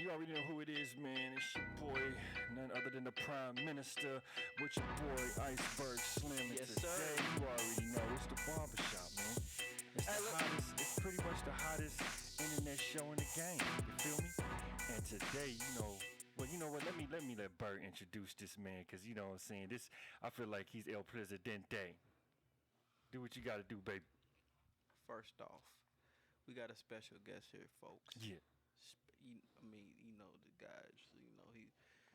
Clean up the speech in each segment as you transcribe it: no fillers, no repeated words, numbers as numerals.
You already know who it is, man. It's your boy, none other than the Prime Minister, with your boy Iceberg Slim. And Yes, today, sir. you already know, it's the Barbershop, man. It's the hottest, it's pretty much the hottest internet show in the game. You feel me? And today, you know what? Let me let Bert introduce this man, cause you know what I'm saying. I feel like he's El Presidente. Do what you gotta do, baby. First off, we got a special guest here, folks. Yeah. The guys, he,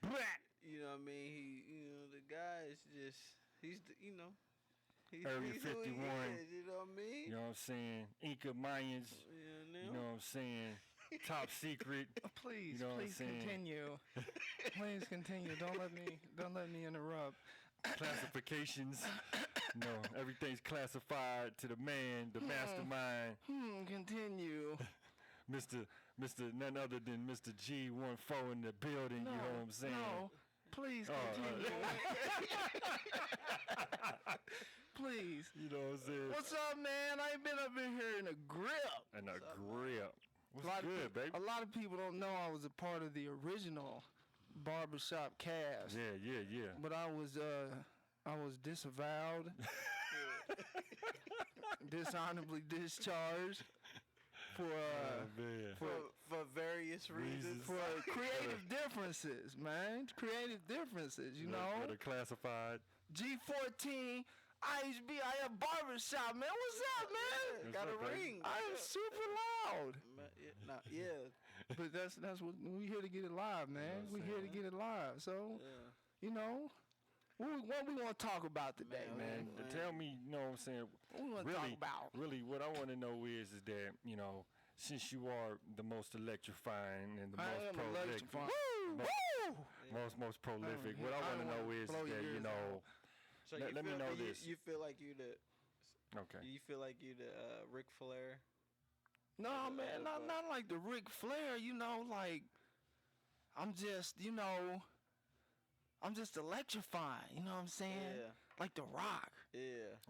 Blah! you know what I mean? The guy is just, he's Area who he 51. is, you know what I mean? You know what I'm saying? Inca Mayans. You know what I'm saying? Top secret. Please, You know what I'm please saying? continue. Please continue. Don't let me interrupt. Classifications. No, everything's classified to the man, the mastermind, Continue. Mr. None other than Mr. G14 in the building. No, you know what I'm saying? No, please continue. Please. You know what I'm saying? What's up, man? I ain't been up in here in a grip. And a grip. What's good, baby? A lot of people don't know I was a part of the original Barbershop cast. Yeah. But I was disavowed, dishonorably discharged For various reasons. for creative differences, man. Creative differences, you know. That are classified. G14, IHBIF Barbershop, man. What's up, man? Got a up, baby? ring. I am super loud. Yeah. But that's what we here to get it live, man. You know what We I'm here to saying? get it live. So, Yeah. you know, what we want to talk about today, man. Man, tell me, you know what I'm saying? What we want to talk about? Really, what I want to know is that, since you are the most electrifying and the I most am prolific, electrifying. Woo! most prolific, what I I want to don't know wanna is blow your that, ears out. So let me know this. You feel like you the Okay. You feel like you the Ric Flair? No, man, not like the Ric Flair, you know, like, I'm just electrifying, you know what I'm saying? Yeah. Like The Rock, Yeah.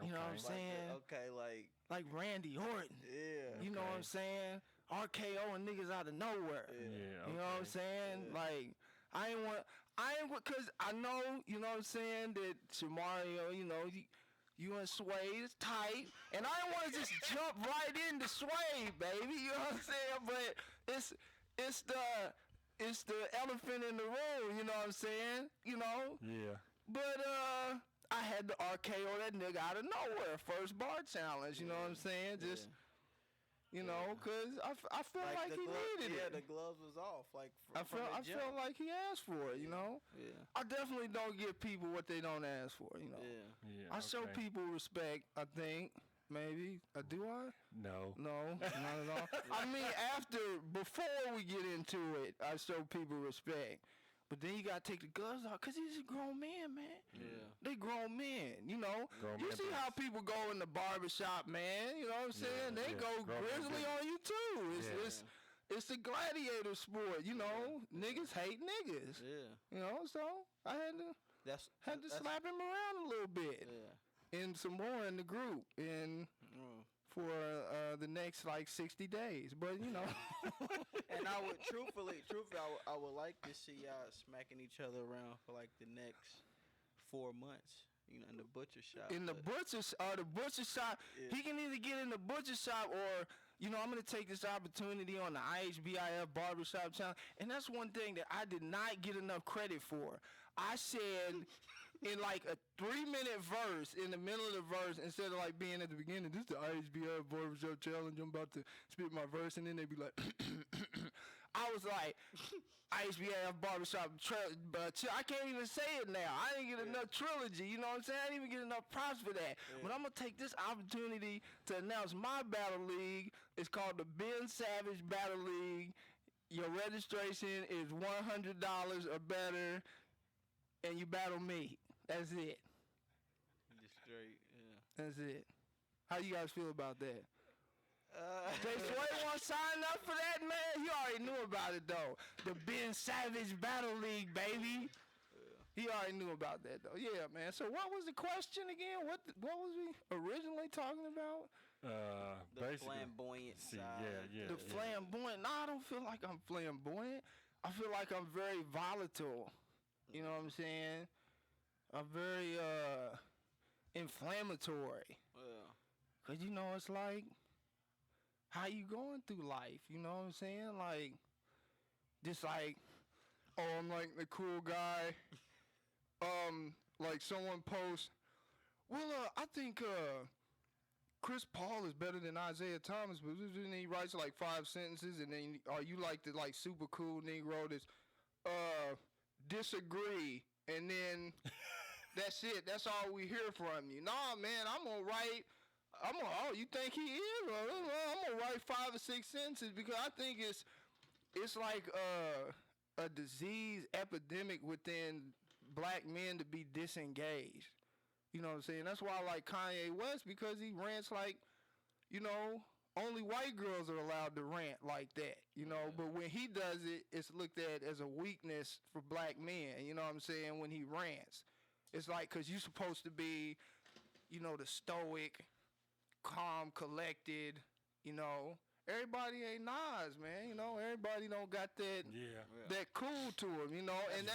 you know what I'm Okay. saying? Like Like Randy Orton, yeah. you know what Okay. I'm saying? RKO and niggas out of nowhere. Yeah. You know what I'm saying? Yeah. Like, I ain't cause I know, you know what I'm saying, that Shamario, you and Sway is tight, and I don't want to just jump right into Sway, baby. You know what I'm saying? But it's the elephant in the room. You know what I'm saying? You know. Yeah. But I had to RKO that nigga out of nowhere, first bar challenge. You know what I'm saying? Just. You know, cause I felt like he needed Yeah, it. the gloves was off. Like I felt like he asked for it. You know. Yeah. I definitely don't give people what they don't ask for. You know. Yeah. Yeah. I show okay. people respect, I think. Maybe. Do I? No. No, not at all. I mean, before we get into it, I show people respect. But then you gotta take the gloves off, cause he's a grown man, man. Yeah. They grown men, you know. Grown You men, see but- how people go in the barbershop, man. You know what I'm saying? They yeah. go Grown men, grizzly but- on you too. Yeah. It's a gladiator sport, you know. Niggas hate niggas. Yeah. You know, so I had to That's slap him around a little bit. Yeah. And some more in the group for the next like 60 days. But you know, And I would truthfully, I would like to see y'all smacking each other around for like the next 4 months. You know, in the butcher shop. in the butcher shop, Yeah. he can either get in the butcher shop or, I'm going to take this opportunity on the IHBIF Barbershop channel. And that's one thing that I did not get enough credit for. I said in like a 3-minute verse, in the middle of the verse, instead of like being at the beginning, this is the IHBIF Barbershop challenge, I'm about to spit my verse, and then they'd be like, I was like, IHBIF Barbershop, but I can't even say it now. I didn't get enough trilogy, you know what I'm saying? I didn't even get enough props for that. But I'm going to take this opportunity to announce my battle league. It's called the Ben Savage Battle League. Your registration is $100 or better, and you battle me. That's it. Just straight. Yeah. That's it. How you guys feel about that? Jay Sway want to sign up for that, man? He already knew about it, though. The Ben Savage Battle League, baby. He already knew about that, though. Yeah, man. So what was the question again? What was we originally talking about? The Basically. flamboyant See, side. yeah. The flamboyant. No, I don't feel like I'm flamboyant. I feel like I'm very volatile. You know what I'm saying? I'm very inflammatory. Yeah. Cause you know it's like how you going through life. You know what I'm saying? Like just like, oh, I'm like the cool guy. Like someone posts, well, I think Chris Paul is better than Isaiah Thomas, but then he writes like 5 sentences, and then are you like the like super cool Negro that's disagree, and then that's it. That's all we hear from you. Nah, man, I'm gonna write. Oh, you think he is? I'm gonna write 5 or 6 sentences because I think it's like a disease epidemic within black men to be disengaged. You know what I'm saying? That's why I like Kanye West, because he rants like, you know, only white girls are allowed to rant like that, you know. But when he does it, it's looked at as a weakness for black men, you know what I'm saying, when he rants. It's like, because you're supposed to be, you know, the stoic, calm, collected, you know. Everybody ain't Nas, man, you know. Everybody don't got that cool to him, you know. And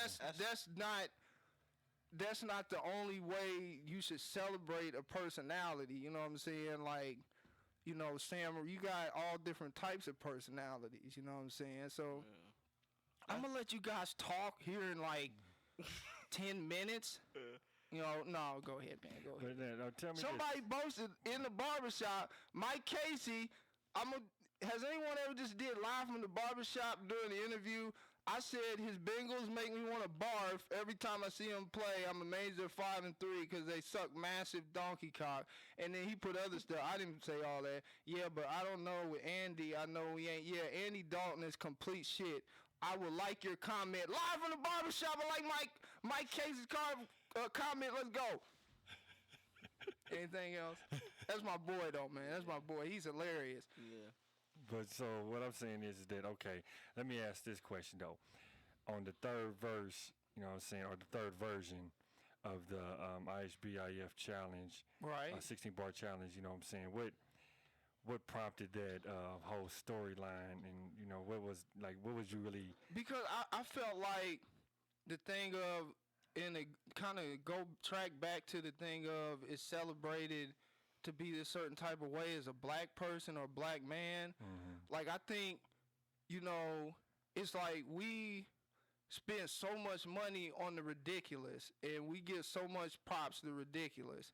that's not the only way you should celebrate a personality, you know what I'm saying? Like, you know, Sam, you got all different types of personalities, you know what I'm saying? So I'm gonna let you guys talk here in like 10 minutes. You know, no, go ahead, man. Go ahead. But, tell me somebody this. boasted in the barbershop, Mike Casey. Has anyone ever just did live from the barbershop during the interview? I said his Bengals make me want to barf every time I see him play. I'm amazed they're 5-3 because they suck massive donkey cock. And then he put other stuff. I didn't say all that. Yeah, but I don't know with Andy. I know we ain't. Yeah, Andy Dalton is complete shit. I would like your comment. Live from the barbershop. I like Mike Casey's comment. Let's go. Anything else? That's my boy, though, man. That's my boy. He's hilarious. Yeah. But so what I'm saying is that, okay, let me ask this question, though. On the third verse, you know what I'm saying, or the third version of the IHBIF challenge, right? 16-bar challenge, you know what I'm saying, what prompted that whole storyline, and, you know, what was you really... Because I felt like the thing of, and it kind of go track back to the thing of it's celebrated to be a certain type of way as a black person or black man. Mm-hmm. Like, I think, you know, it's like we spend so much money on the ridiculous and we give so much props to the ridiculous.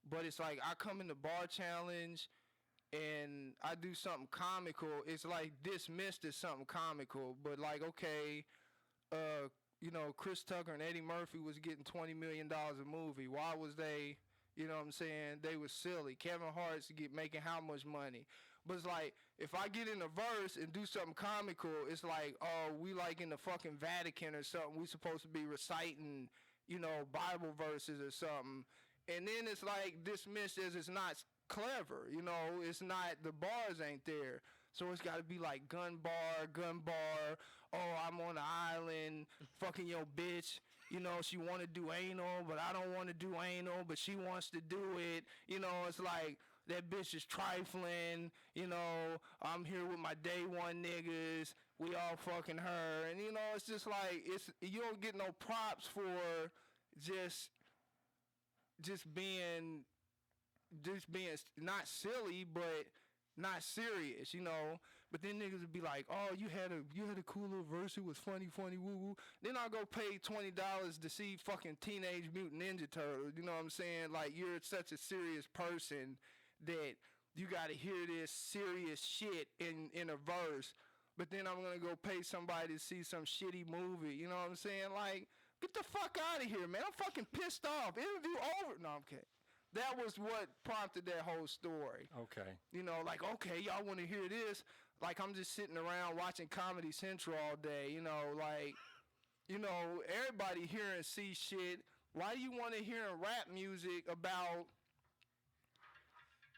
But it's like I come in the bar challenge and I do something comical. It's like dismissed as something comical. But like, okay, you know, Chris Tucker and Eddie Murphy was getting $20 million a movie. Why was they... You know what I'm saying? They was silly. Kevin Hart's making how much money? But it's like, if I get in a verse and do something comical, it's like, oh, we like in the fucking Vatican or something. We supposed to be reciting, you know, Bible verses or something. And then it's like dismissed as it's not clever. You know, it's not, the bars ain't there. So it's got to be like gun bar. Oh, I'm on the island, fucking your bitch. You know, she want to do anal, but I don't want to do anal, but she wants to do it. You know, it's like, that bitch is trifling. You know, I'm here with my day one niggas. We all fucking her. And, you know, it's just like, you don't get no props for just being not silly, but not serious, you know. But then niggas would be like, oh, you had a cool little verse, it was funny, woo woo. Then I'll go pay $20 to see fucking Teenage Mutant Ninja Turtles, you know what I'm saying? Like, you're such a serious person that you gotta hear this serious shit in a verse. But then I'm gonna go pay somebody to see some shitty movie, you know what I'm saying? Like, get the fuck out of here, man. I'm fucking pissed off. Interview over. No, I'm kidding. That was what prompted that whole story. Okay. You know, like, okay, y'all want to hear this? Like, I'm just sitting around watching Comedy Central all day, you know, like, you know, everybody hear and see shit. Why do you want to hear rap music about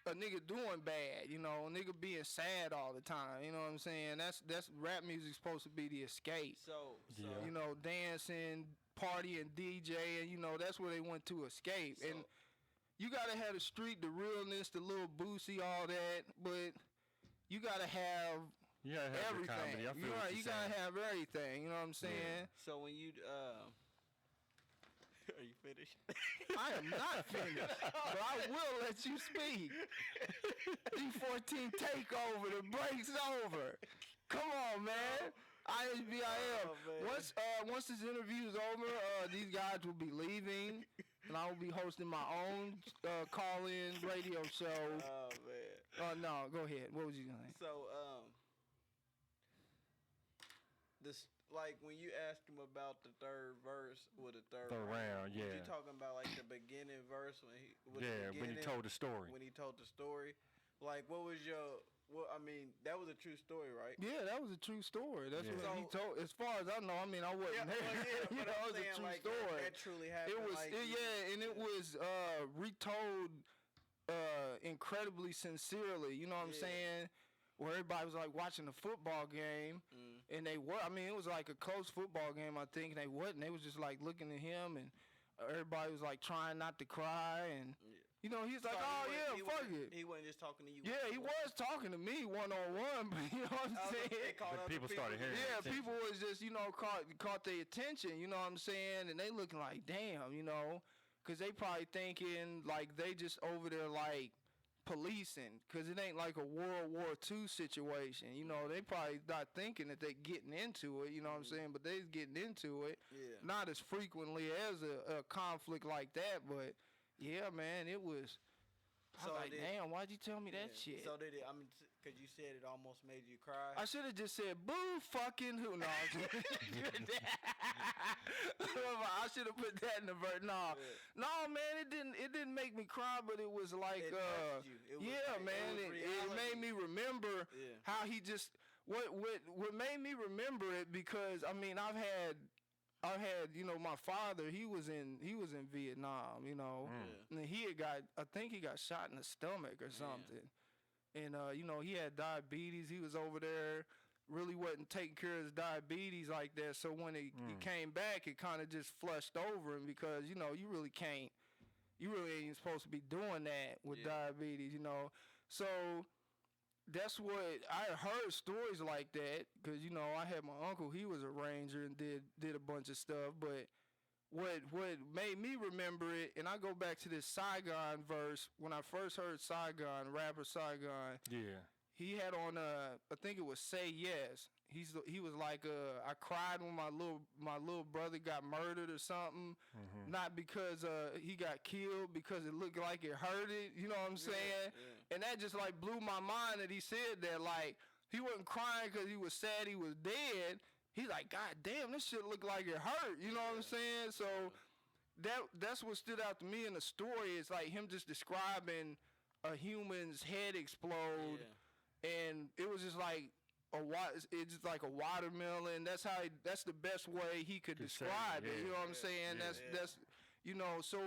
a nigga doing bad, you know, a nigga being sad all the time, you know what I'm saying? That's rap music supposed to be the escape. So yeah. You know, dancing, partying, DJing, you know, that's where they went to escape. And you gotta have the street, the realness, the little boosie, all that, but you gotta have You gotta have the comedy. I feel what You you're gotta saying. have everything. You know what I'm saying? So when you are you finished? I am not finished, but I will let you speak. G14 takeover. The break's over. Come on, man. IHBIF. Oh, man. Once this interview is over, these guys will be leaving, and I will be hosting my own call-in radio show. Oh man. No, go ahead. What was you gonna say? So this like when you ask him about the third verse or the third round, was yeah. you talking about like the beginning verse when he When he told the story. when he told the story, like what was your I mean, that was a true story, right? Yeah, that was a true story. That's Yeah. what he told. As far as I know, I mean, I wasn't there. You but know, I'm it was a saying, true like, story. That truly happened. It was, like, and it was retold incredibly sincerely. You know what I'm saying? Where everybody was like watching a football game, and they were. I mean, it was like a close football game, I think. And they wasn't. They was just like looking at him, and everybody was like trying not to cry, and you know, he's like, "Oh yeah, fuck it." He wasn't just talking to you. Yeah, he was talking to me one-on-one, but you know what I'm saying? But people started hearing. Yeah, attention. people was just, you know, caught their attention, you know what I'm saying? And they looking like, damn, you know, because they probably thinking like they just over there like policing, because it ain't like a World War II situation. You know, they probably not thinking that they getting into it, you know what I'm saying? But they's getting into it. Yeah. Not as frequently as a conflict like that, but yeah, man, it was... I was like, damn, why'd you tell me that shit? So did it, I mean, because you said it almost made you cry. I should have just said, boo fucking who. No, I should have put that in the verse. No, no, man, it didn't make me cry, but it was like, It touched you. It was man, it was it made me remember how he just, what made me remember it, because, I mean, I've had, you know, my father, he was in Vietnam, you know, and I think he got shot in the stomach or something. And, you know, he had diabetes. He was over there, really wasn't taking care of his diabetes like that. So when he came back, it kind of just flushed over him, because, you know, you really ain't even supposed to be doing that with diabetes, you know. So that's what I heard stories like that, because, you know, I had my uncle, he was a ranger and did a bunch of stuff. But what made me remember it, and I go back to this Saigon verse, when I first heard Saigon, rapper Saigon, he had on I think it was Say Yes. He was like I cried when my little brother got murdered or something, not because he got killed, because it looked like it hurt it, you know what I'm saying? And that just like blew my mind that he said that. Like, he wasn't crying because he was sad he was dead. He's like, God damn, this shit looked like it hurt, you know what I'm saying? So that's what stood out to me in the story. It's like him just describing a human's head explode, and it was just like it's just like a watermelon. That's the best way he could describe it. You know what I'm saying? That's you know, so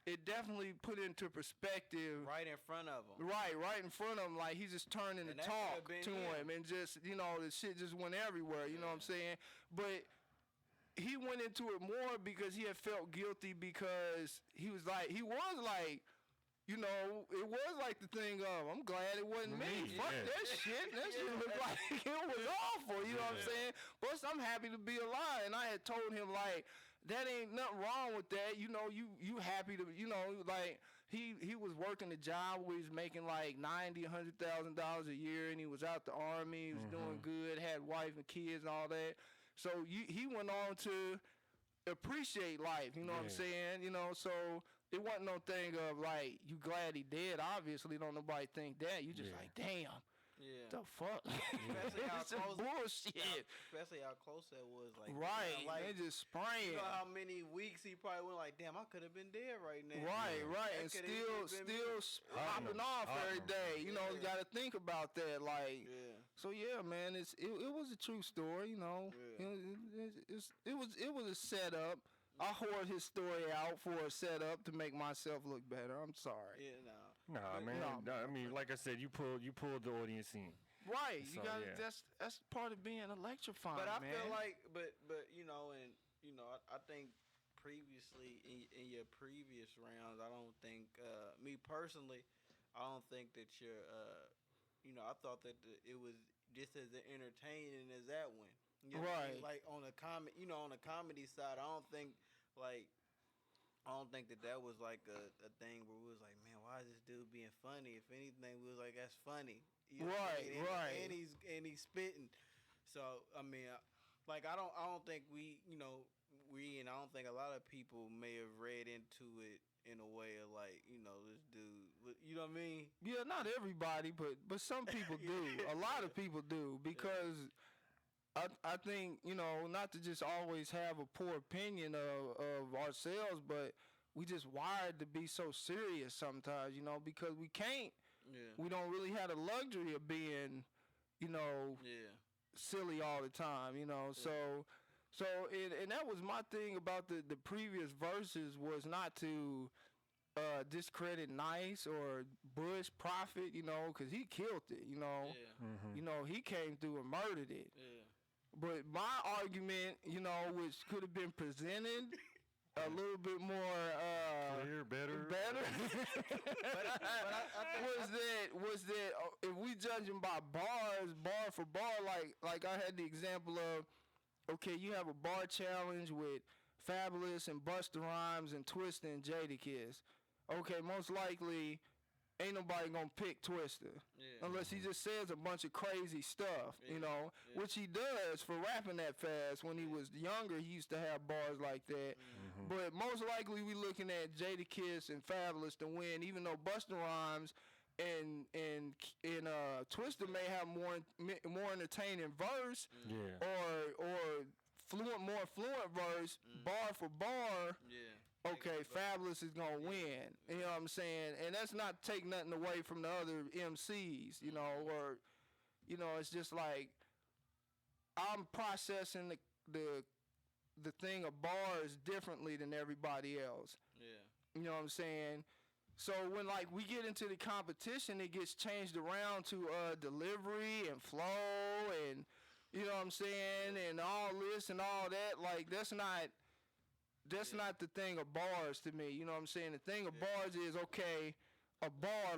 it definitely put into perspective. Right in front of him. Right in front of him. Like, he's just turning to talk to him, and just, you know, the shit just went everywhere. You know what I'm saying? But he went into it more because he had felt guilty, because he was like, you know, it was like the thing of, I'm glad it wasn't me. Fuck that shit. That shit looked like it was awful. You know what I'm saying? Plus, I'm happy to be alive. And I had told him, like, that ain't nothing wrong with that. You know, you happy to, you know, like, he was working a job where he was making like $90,000, $100,000 a year, and he was out the army. He was doing good, had wife and kids and all that. So he went on to appreciate life. You know what I'm saying? You know, so it wasn't no thing of like, you glad he dead. Obviously, don't nobody think that. You just like, damn. Yeah. The fuck? Especially how It's some close, bullshit. especially how close that was. Like, Right. damn, like, They just spraying. you know how many weeks he probably went like, damn, I could have been dead right now. Right. That And coulda still been me. popping off every day. You know, you Yeah. got to think about that. Like, Yeah. so yeah, man, it was a true story. You know, it was a setup. I hoard his story out for a setup to make myself look better. I'm sorry. Yeah, no. Nah, man. No. I mean, like I said, you pulled the audience in. Right. So, You got yeah. that's part of being electrifying. But I man. feel like, but you know, and you know, I think previously in your previous rounds, I don't think me personally, I don't think that you're, you know, I thought that it was just as entertaining as that one. You know Right. Like on a on the comedy side, I don't think that was like a thing where we was like, man, why is this dude being funny? If anything, we was like, that's funny. You know what I mean? Right. And he's spitting. So I mean, like I don't think and I don't think a lot of people may have read into it in a way of like, this dude, you know what I mean? Yeah, not everybody, but some people do. A lot of people do, because I think, not to just always have a poor opinion of ourselves, but we just wired to be so serious sometimes, because we can't. Yeah. We don't really have the luxury of being, Yeah. silly all the time, So and that was my thing about the previous verses, was not to discredit Nice or Bush Prophet, because he killed it, Yeah. he came through and murdered it. Yeah. But my argument, which could have been presented a little bit more clear, better. But I was that if we judge him by bars, bar for bar, like I had the example of, okay, you have a bar challenge with Fabulous and Busta Rhymes and Twista and Jadakiss. Okay, most likely ain't nobody gonna pick Twista. Yeah. Unless he just says a bunch of crazy stuff, Yeah. which he does for rapping that fast. When he was younger, he used to have bars like that. Mm-hmm. But most likely we looking at Jadakiss and Fabulous to win, even though Busta Rhymes and Twista may have more entertaining verse, Yeah. or more fluent verse, bar for bar. Yeah. Okay, Fabulous is gonna win. You know what I'm saying? And that's not take nothing away from the other MCs, or it's just like I'm processing the thing of bars differently than everybody else. Yeah. You know what I'm saying? So when we get into the competition, it gets changed around to delivery and flow, and you know what I'm saying, and all this and all that. Like that's not the thing of bars to me. You know what I'm saying? The thing of bars is, okay, a bar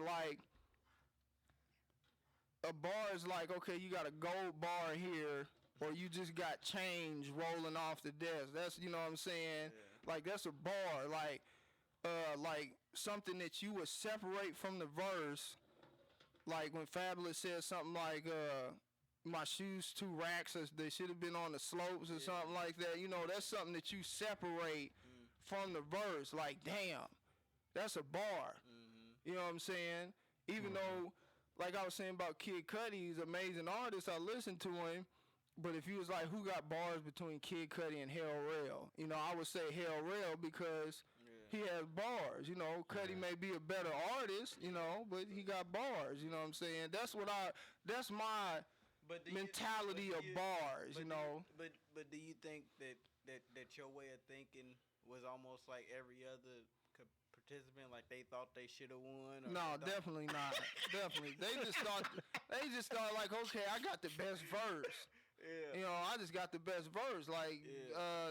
is like, okay, you got a gold bar here, or you just got change rolling off the desk. That's, you know what I'm saying? Yeah. Like that's a bar. Like something that you would separate from the verse. Like when Fabulous says something like, my shoes 2 racks, they should have been on the slopes or something like that. That's something that you separate from the verse. Like, damn, that's a bar. You know what I'm saying? Even though, like I was saying about Kid Cudi, he's an amazing artist. I listened to him. But if you was like, who got bars between Kid Cudi and Hell Rail? I would say Hell Rail, because he has bars. Cudi may be a better artist, but he got bars. You know what I'm saying? That's my mentality of bars, But do you think that your way of thinking was almost like every other participant, like they thought they should have won? No, definitely not. Definitely, they just thought like, okay, I got the best verse. Yeah. I just got the best verse. Like,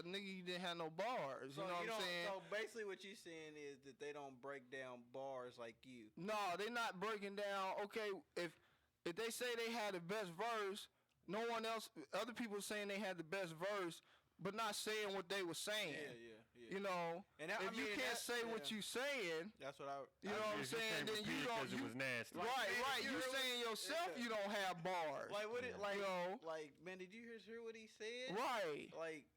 nigga, you didn't have no bars. So, you know what I'm saying? So basically, what you're saying is that they don't break down bars like you. No, they not breaking down. Okay, if they say they had the best verse, no one else, other people saying they had the best verse, but not saying what they were saying. Yeah. And if you can't say what you saying, that's what I. You know what I'm saying? Then you don't. It was nasty. Right. You saying yourself you don't have bars. Like what? Like man, did you hear what he said? Right. Like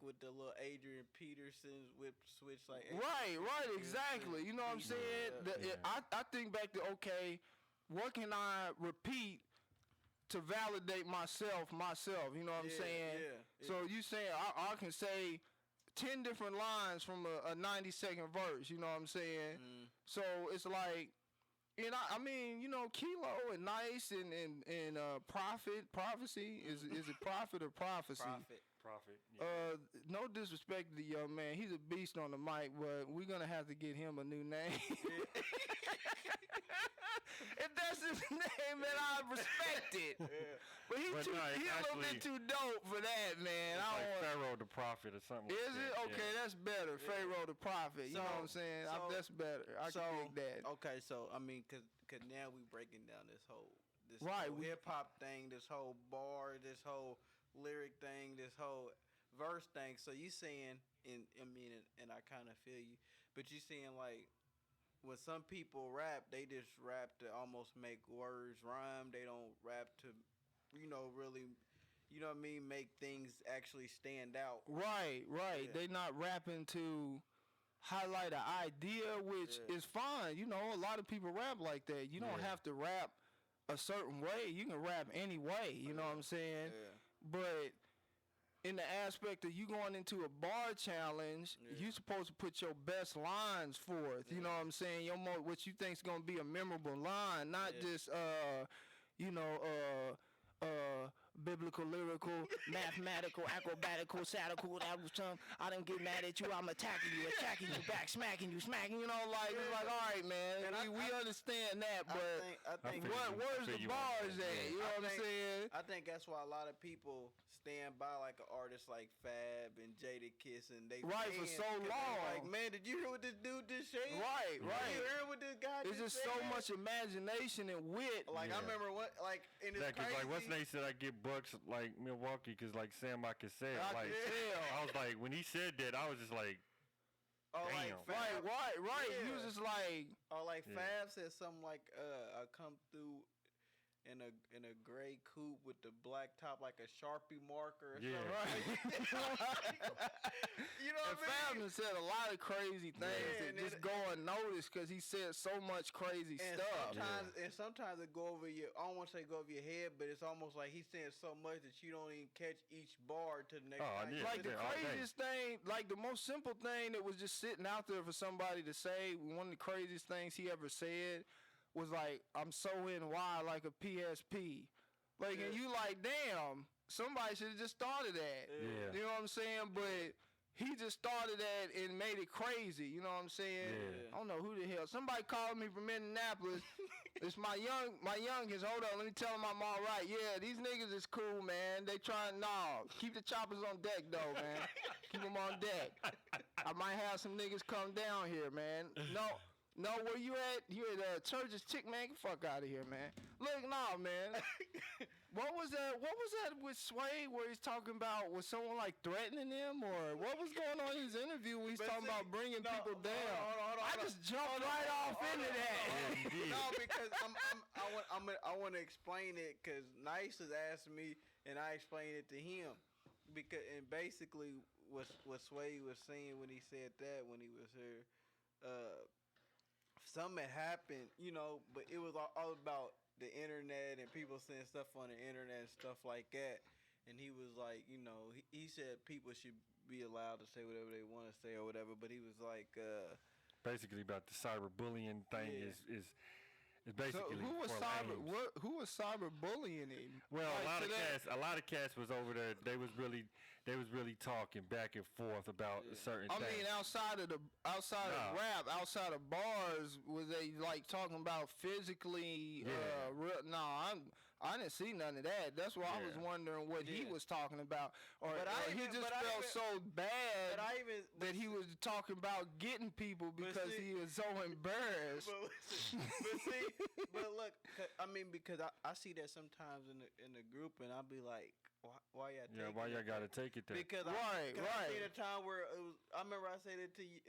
with the little Adrian Peterson's whip switch, like. Right. Exactly. You know what I'm saying? I think back to, okay, what can I repeat to validate myself, you know what I'm saying? Yeah. So you saying I can say 10 different lines from a 90-second verse, you know what I'm saying? So it's like, and I mean, Kilo and Nice and Prophecy, is it Prophet or Prophecy? Prophet. Yeah. No disrespect to the young man, he's a beast on the mic, but we're gonna have to get him a new name. If that's his name, man, I respect it. Yeah. But he's a little bit too dope for that, man. It's like Pharaoh the Prophet or something. Is it? Okay, that's better. Yeah. Pharaoh the Prophet. You know what I'm saying? That's better. I can dig that. Okay, so I mean, cause now we breaking down this whole this Right, whole hip hop thing, this whole bar, this whole lyric thing, this whole verse thing. So you saying, and I kind of feel you, but you saying like when some people rap, they just rap to almost make words rhyme. They don't rap to, really, what I mean, make things actually stand out. Right. Yeah. They not rapping to highlight an idea, which is fine. A lot of people rap like that. You don't have to rap a certain way. You can rap any way. You know what I'm saying? Yeah. But in the aspect of you going into a bar challenge, you supposed to put your best lines forth. You know what I'm saying? What you think's gonna be a memorable line, not just biblical, lyrical, mathematical, acrobatical, sadical. That was some. I didn't get mad at you. I'm attacking you back, smacking you. It's like all right, man. We understand that, but I think where's the bars at? You know what I'm saying? I think that's why a lot of people stand by like an artist like Fab and Jadakiss, and they for so long. Like, man, did you hear what this dude just said? Right. Did you hear what this guy It's just said? so much imagination and wit. Like I remember and it's crazy. Like what's Nate said, I get bucks like Milwaukee because like Sam I can say it. I Like can tell. I was like when he said that, I was just like, Oh, damn. like Fab, Right. Yeah. You was just like, or like Fab said something like, I come through in a gray coupe with the black top like a Sharpie marker or something. right. You know And what I Fab mean? done said a lot of crazy things that and just go unnoticed because he said so much crazy And stuff. sometimes it go over your. I don't want to say go over your head, but it's almost like he's saying so much that you don't even catch each bar to the next time. Yeah. Like the all day. craziest thing, like the most simple thing that was just sitting out there for somebody to say, one of the craziest things he ever said was like, I'm so NY like a PSP. Like, and you like, damn, somebody should have just started that. Yeah. You know what I'm saying? But he just started that and made it crazy. You know what I'm saying? Yeah. I don't know who the hell. Somebody called me from Indianapolis. It's my youngest. Hold on, let me tell him I'm all right. Yeah, these niggas is cool, man. They trying, keep the choppers on deck, though, man. Keep them on deck. I might have some niggas come down here, man. No, where you at? You at Church's Chick, man? Get the fuck out of here, man. Look, man. What was that with Sway where he's talking about, was someone like threatening him, or what was going on in his interview where he's talking about bringing people down? Hold on, I just jumped right off into that. No, because I want to explain it because Nice has asked me and I explained it to him and basically what Sway was saying when he said that when he was here, something had happened, but it was all about the internet and people saying stuff on the internet and stuff like that. And he was like, he said people should be allowed to say whatever they want to say or whatever, but he was like, basically about the cyberbullying thing is basically So who was cyberbullying him? Well, Like a lot of cats was over there. They was really talking back and forth about certain I things. mean, outside of rap, outside of bars, was they like talking about physically? I didn't see none of that. That's why I was wondering what he was talking about, or he just felt so bad that he was talking about getting people because he was so embarrassed. But look, because I see that sometimes in the group, and I'll be like, why y'all taking why y'all gotta take it there? Because I seen a time where it was. I remember I said it to you.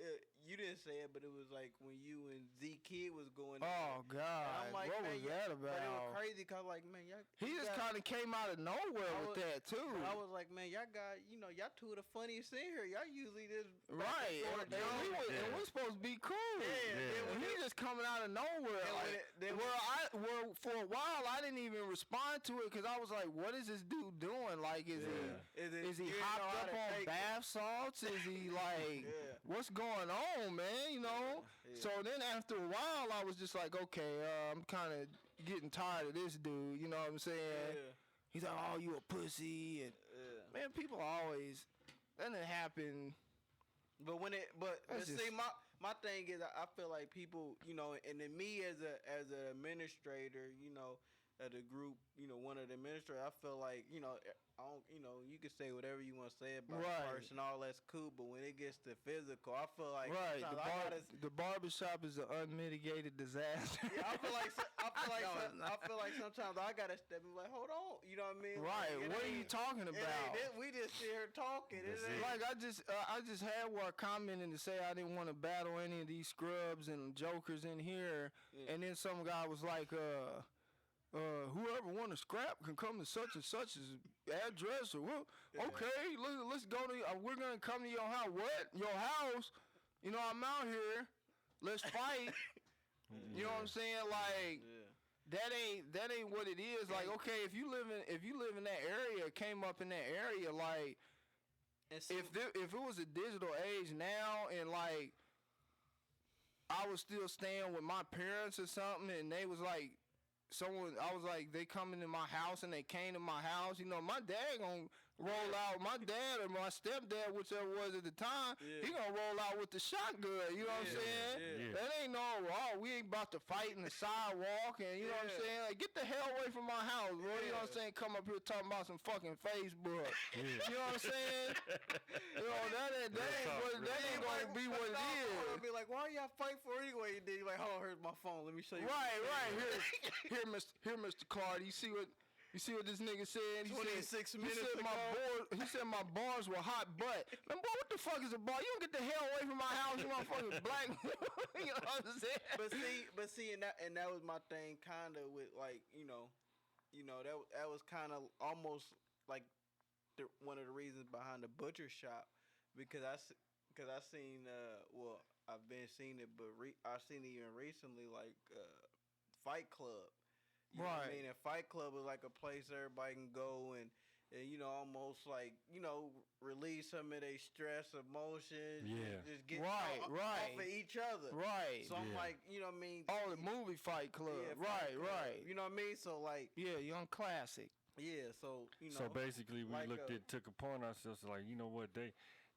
You didn't say it, but it was like when you and Z Kid was going. Oh God! And I'm like, what was that about? But it was crazy because like, man, y'all. He just kind of came out of nowhere with that too. I was like, man, y'all got, y'all two of the funniest in here. Y'all usually just right, and we're supposed to be cool. And he just coming out of nowhere. For a while I didn't even respond to it because I was like, what is this dude doing? Like, is he hopped up on bath salts? Is he like, what's going on, man? So then after a while, I was just like, okay, I'm kind of getting tired of this dude. You know what I'm saying? He's like, oh, you a pussy, and man, people always that didn't happen. But see, my thing is, I feel like people, and then me as an administrator, the group, one of the administrators, I feel like, I don't, you can say whatever you want to say about the person, all that's cool, but when it gets to physical, I feel like the barbershop is an unmitigated disaster. Yeah, I feel like sometimes I gotta step and be like, hold on, you know what I mean? Right, like, what are you talking about? We just sit here talking. Like I just had one commenting to say I didn't want to battle any of these scrubs and jokers in here, and then some guy was like, whoever want to scrap can come to such and such address, or okay, let's go to. We're gonna come to your house. What? Your house? I'm out here. Let's fight. You know what I'm saying? Like that ain't what it is. Like, okay, if you live in that area, came up in that area, like if it was a digital age now, and like I was still staying with my parents or something, and they was like. I was like, they coming to my house and they came to my house. My dad gonna roll out. My dad or my stepdad, whichever was at the time, he gonna roll out with the shotgun. You know what I'm saying? Yeah. That ain't no, we ain't about to fight in the sidewalk. And you know what I'm saying? Like, get the hell away from my house, bro. You know what I'm saying? Come up here talking about some fucking Facebook. You know what I'm saying? That ain't gonna be what it is. I'll be like, why y'all fight for anyway? Then you're like, hold on, here's my phone. Let me show you. Right. Here, Mr. Carter. You see what this nigga said? 26 minutes ago. He said my bars were hot butt. Man, boy, what the fuck is a bar? You don't get the hell away from my house, you motherfucking black. You know what I'm saying? But see, and that was my thing, kind of with like, that was kind of almost like one of the reasons behind the butcher shop, because I seen I've been seeing it, but I've seen it even recently, like Fight Club. You know what I mean? And Fight Club is like a place everybody can go and almost like, release some of their stress, emotions. Yeah. Just get off of each other. Right. So I'm like, you know what I mean? Oh, the movie Fight Club. Yeah, right. You know what I mean? So like. Yeah, young classic. Yeah, so, So basically we took upon ourselves like, you know what,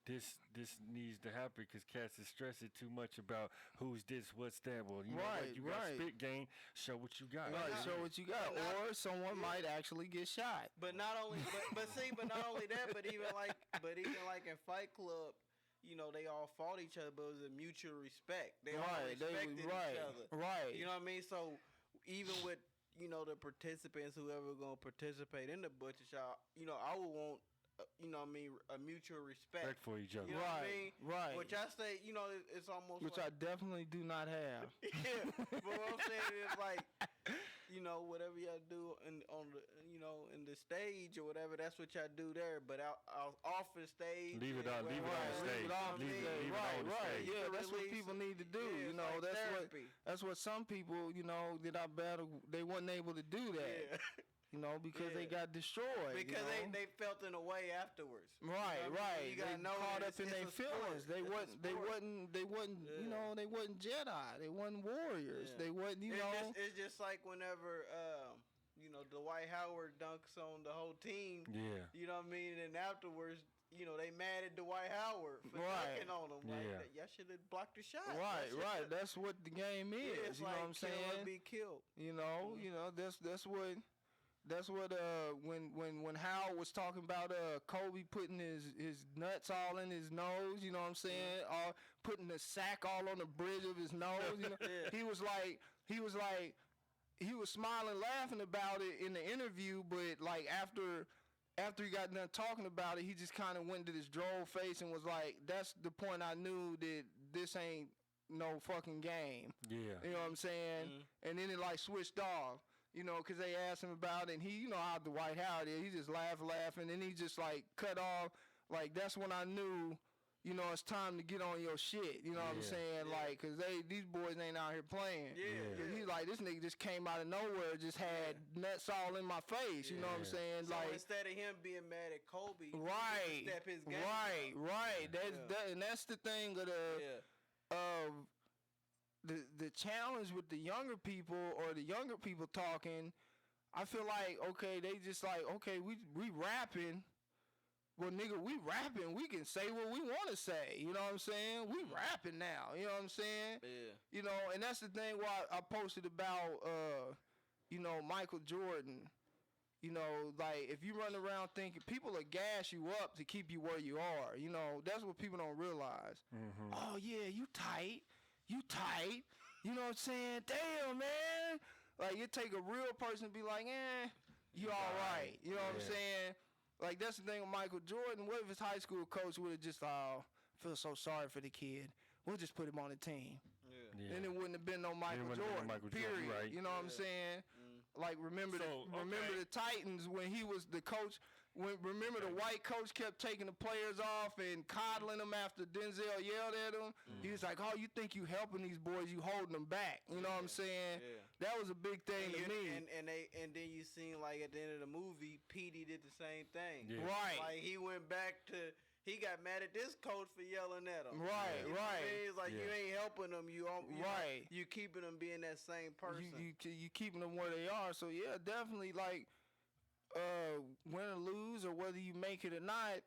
this needs to happen because cats is stressing too much about who's this, what's that. Well, you know what? You got spit game. Show what you got. Right, show what you got. Or someone might actually get shot. But not only, but not only that, but even like in Fight Club, they all fought each other, but it was a mutual respect. They all respected each other. Right. You know what I mean? So even with the participants, whoever gonna participate in the butcher shop, I would want. A mutual respect for each other. You know what I mean? Right. Which I say, it's almost which I definitely do not have. Yeah, but what I'm saying is like, whatever y'all do in the stage or whatever, that's what y'all do there. But out off the stage, leave it on the stage. Right. Yeah, that's what people need to do. That's what some people, that I battle, they wasn't able to do that. Yeah. Because they got destroyed. Because they felt in a way afterwards. Right. You gotta know caught up in their feelings. They wasn't they wasn't they wasn't Jedi. They wasn't warriors. They wasn't It's just like whenever Dwight Howard dunks on the whole team. Yeah. You know what I mean? And afterwards, they mad at Dwight Howard for dunking on him. Like, y'all should have blocked the shot. Right. That's what the game is. You know what I'm saying? Kill or be killed. That's what when Howard was talking about Kobe putting his nuts all in his nose, you know what I'm saying? Putting the sack all on the bridge of his nose. He was smiling, laughing about it in the interview, but like after he got done talking about it, he just kind of went to this droll face and was like, "That's the point I knew that this ain't no fucking game." Yeah, you know what I'm saying? And then it like switched off. Because they asked him about it, and he, how Dwight Howard is, he just laughing, and he just, like, cut off. Like, that's when I knew, it's time to get on your shit. You know what I'm saying? Yeah. Like, because these boys ain't out here playing. Yeah. He's like, this nigga just came out of nowhere, just had nuts all in my face. You know what I'm saying? So like, instead of him being mad at Kobe, right, step his game right. And that's the thing of the challenge with the younger people or the younger people talking. I feel like, okay, they just like, okay, we rapping. Well, nigga, we rapping. We can say what we want to say. You know what I'm saying? We rapping now. You know what I'm saying? Yeah. And that's the thing why I posted about Michael Jordan, like if you run around thinking people will gas you up to keep you where you are, that's what people don't realize. Mm-hmm. Oh yeah, you tight. You know what I'm saying? Damn, man. Like it take a real person to be like, you all right. You know what I'm saying? Like that's the thing with Michael Jordan. What if his high school coach would have just feel so sorry for the kid? We'll just put him on the team. Yeah. Then it wouldn't have been no Michael Jordan. Period. Right. You know what I'm saying? Like remember the Titans when he was the coach. Remember the white coach kept taking the players off and coddling them after Denzel yelled at him. He was like, "Oh, you think you helping these boys? You holding them back?" You know what I'm saying? Yeah. That was a big thing to me. And then you seen like at the end of the movie, Petey did the same thing. Yeah. Right. Like he went back to. He got mad at this coach for yelling at him. Right, right. It's like you ain't helping them. You right. You keeping them being that same person. You keeping them where they are. So yeah, definitely like win or lose or whether you make it or not,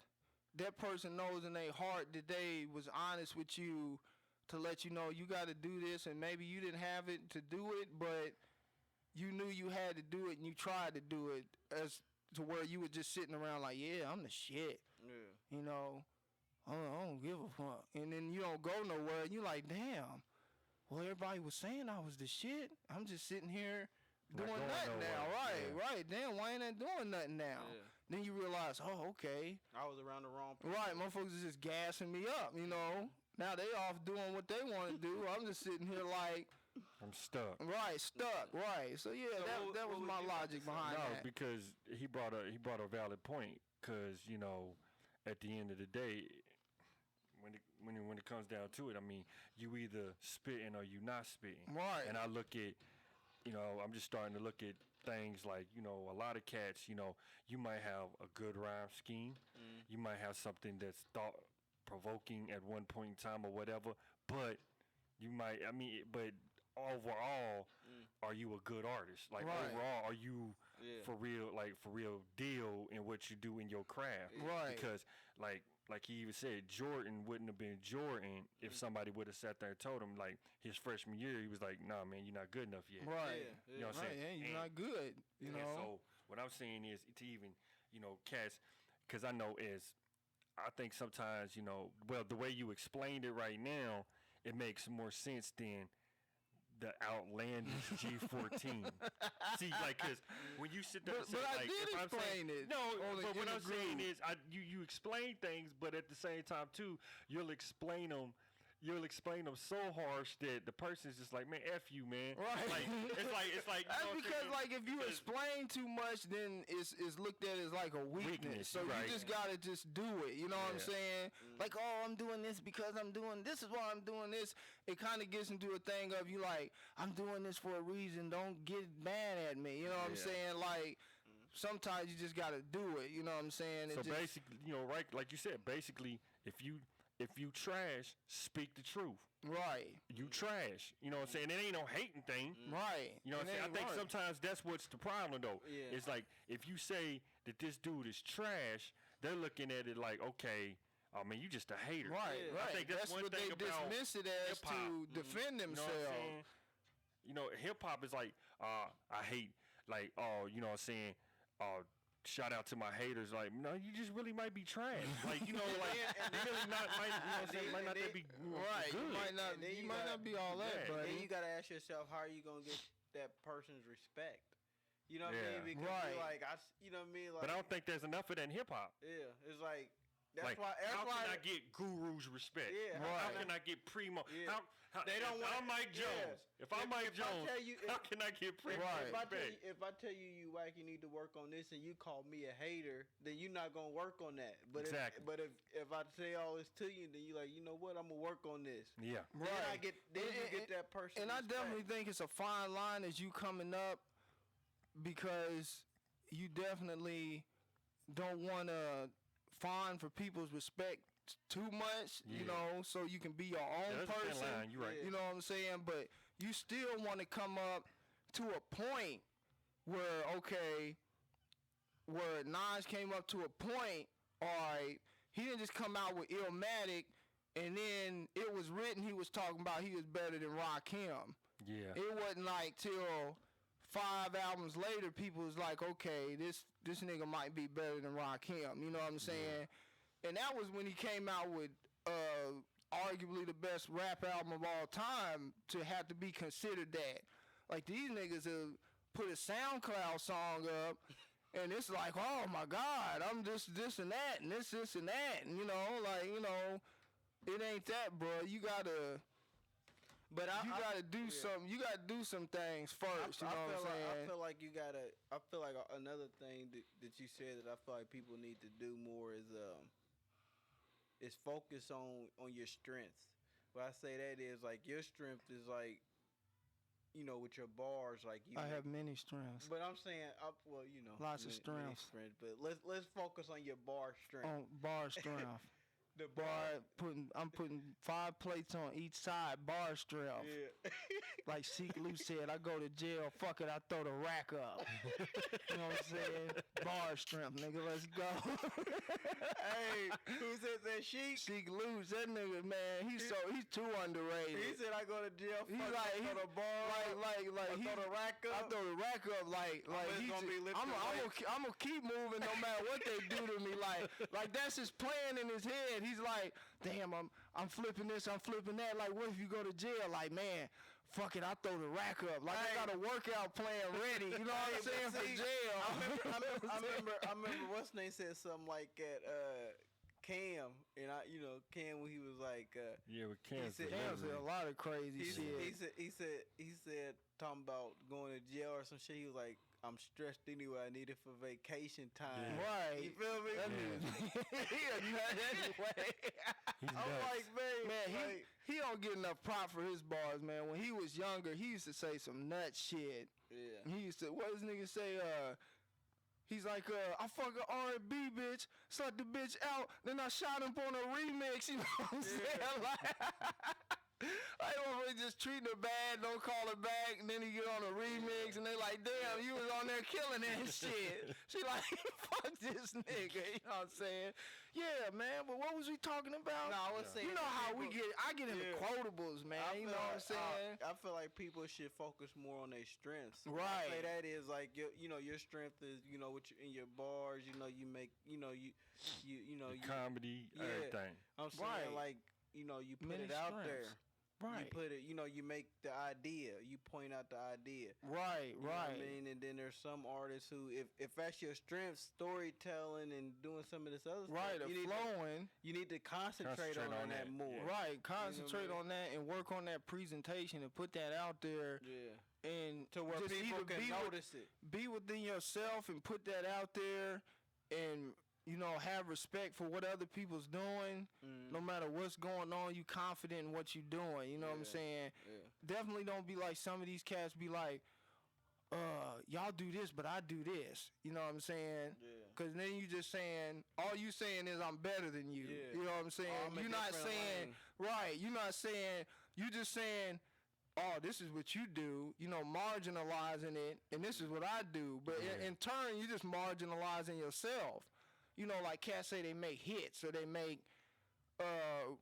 that person knows in their heart that they was honest with you to let you know you got to do this, and maybe you didn't have it to do it, but you knew you had to do it and you tried to do it as to where you were just sitting around like, yeah, I'm the shit. Yeah. I don't give a fuck. And then you don't go nowhere. And you're like, damn. Well, everybody was saying I was the shit. I'm just sitting here doing nothing now. Right. Damn, why ain't I doing nothing now? Yeah. Then you realize, oh, okay. I was around the wrong people. Right, motherfuckers is just gassing me up, Now they off doing what they want to do. I'm just sitting here like... I'm stuck. Right, stuck. Right. So yeah, that was my logic behind that. No, because he brought a valid point. Because at the end of the day, when it comes down to it, I mean, you either spitting or you not spitting. Right. And I look at, I'm just starting to look at things like, a lot of cats, you might have a good rhyme scheme. You might have something that's thought provoking at one point in time or whatever, but but overall, are you a good artist? Like overall, are you for real deal in what you do in your craft? Right. Because like he even said, Jordan wouldn't have been Jordan if somebody would have sat there and told him like his freshman year, he was like, nah, man, you're not good enough yet. Right. You know what I'm saying? Yeah, you're not good. You know. So what I'm saying is to even, cats, because I know I think sometimes, the way you explained it right now, it makes more sense than the outlandish G14. See, like, because when you sit there and say, but I like, did if I'm explain saying, it. No, but what I'm groove. saying is, you explain things, but at the same time, too, you'll explain them so harsh that the person's just like, man, F you, man. Right. Like, it's like. That's because, like, if you explain too much, then it's looked at as like a weakness. So you just gotta just do it. You know what I'm saying? Like, oh, I'm doing this because I'm doing this is why I'm doing this. It kind of gets into a thing of you like, I'm doing this for a reason. Don't get mad at me. You know what I'm saying? Like. Sometimes you just gotta do it. You know what I'm saying? So basically, right, like you said, basically, if you trash, speak the truth. Right. You trash. You know what I'm saying? It ain't no hating thing. Right. You know what I'm saying? I think sometimes that's what's the problem, though. Yeah. It's like, if you say that this dude is trash, they're looking at it like, okay, I mean, you just a hater. Right, I think that's one what thing they dismiss it as hip-hop. to defend themselves. Hip-hop is like, I hate, like, you know what I'm saying, shout out to my haters. Like, no, you just really might be trash. Like, like, you really might not be right. good. You might not be all that, but then you gotta ask yourself, how are you gonna get that person's respect? You know what I mean? Because you know what I mean? Like, but I don't think there's enough of that in hip hop. Yeah, it's like How can I get gurus respect? Yeah, how can I get primo? Yeah. How, They don't want. I'm Mike Jones. Yeah. If I'm Mike Jones, how can I get primo respect? If I tell you you whack, you need to work on this, and you call me a hater, then you're not gonna work on that. But exactly. If I say all this to you, then you like, you know what? I'm gonna work on this. Yeah. right. Then you get that person. And I definitely think it's a fine line as you coming up, because you definitely don't want to fawn for people's respect too much, so you can be your own person. You're right. You know what I'm saying? But you still want to come up to a point where, where Nas came up to a point, all right, he didn't just come out with Illmatic, and then it was written he was talking about he was better than Rakim. Yeah. It wasn't like till 5 albums later, people was like, okay, this nigga might be better than Rakim. You know what I'm saying? And that was when he came out with arguably the best rap album of all time to have to be considered that. Like, these niggas have put a SoundCloud song up, and it's like, oh my God, I'm just this and that, and this and that, and you know, it ain't that, bro. You gotta do something. You gotta do some things first. You know what I'm saying? I feel like you gotta. I feel like another thing that you said that I feel like people need to do more is focus on your strengths. What I say that is like your strength is like, you know, with your bars, like you. I have many strengths. But I'm saying, well, you know, lots of strengths. But let's focus on your bar strength. On bar strength. The I'm putting 5 plates on each side, bar strength. Yeah. Like Sheek Lou said, I go to jail, fuck it, I throw the rack up. You know what I'm saying? Bar strength, nigga, let's go. Hey, who said that? Sheek Lou, that nigga, man, he's too underrated. He said I go to jail, he's like, I throw the bar, like throw the rack up. I throw the rack up, I'm gonna keep moving no matter what they do to me. Like that's his plan in his head. He's like, damn, I'm flipping this, I'm flipping that. Like, what if you go to jail? Like, man, fuck it, I throw the rack up. Like, I got a workout plan ready. You know what I'm saying? For jail. I remember what's name said something like that. Cam, and Cam when he was like, with Cam said a lot of crazy shit. He said talking about going to jail or some shit. He was like, I'm stressed anyway. I need it for vacation time. Yeah. Right. You feel me? He a nut anyway. I'm like, man, he don't get enough prop for his bars, man. When he was younger, he used to say some nut shit. Yeah. He used to, what does nigga say? He's like, I fuck a R&B bitch, suck the bitch out, then I shot him on a remix. You know what I'm saying? Like, I don't just treat her bad, don't call her back, and then he get on a remix, and they like, damn, you was on there killing that shit. She like, fuck this nigga, you know what I'm saying? Yeah, man, but what was we talking about? No, I was saying, you know how I get into quotables, man, you know what I'm saying? I feel like people should focus more on their strengths. Right. I say that is like, your strength is, in your bars, you make, comedy, everything. I'm saying, like, you put Many it out strengths. there. Right. You put it, you make the idea. You point out the idea. Right, You know what I mean? And then there's some artists who, if that's your strength, storytelling and doing some of this other stuff. You need to concentrate on that more. Right, concentrate on that and work on that presentation and put that out there. Yeah. And to where just people can notice it. Be within yourself and put that out there and have respect for what other people's doing. No matter what's going on, you confident in what you're doing. You know what I'm saying? Yeah. Definitely don't be like some of these cats be like, y'all do this, but I do this. You know what I'm saying? Yeah. Because then you just saying, all you saying is I'm better than you. Yeah. You know what I'm saying? You're not saying, right, you're not saying, you just saying, oh, this is what you do, marginalizing it, and this is what I do. But in turn, you're just marginalizing yourself. Like cats say they make hits or they make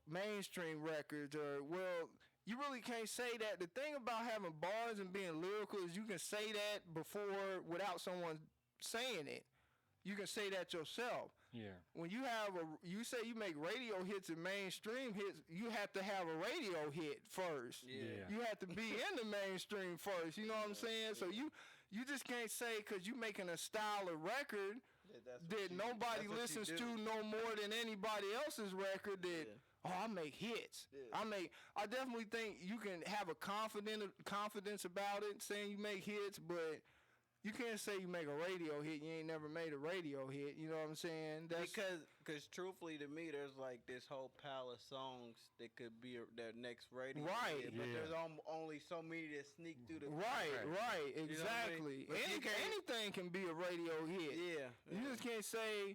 mainstream records you really can't say that. The thing about having bars and being lyrical is you can say that before without someone saying it. You can say that yourself. Yeah. When you say you make radio hits and mainstream hits, you have to have a radio hit first. Yeah. You have to be in the mainstream first. You know what I'm saying? So you just can't say because you making a style of record that nobody listens to no more than anybody else's record that I make hits. Yeah. I definitely think you can have a confidence about it saying you make hits, but you can't say you make a radio hit, you ain't never made a radio hit, you know what I'm saying? Because truthfully to me, there's like this whole pile of songs that could be their next radio hit, but there's only so many that sneak through the Right, exactly. You know what I mean? Anything can be a radio hit. Yeah. You just can't say,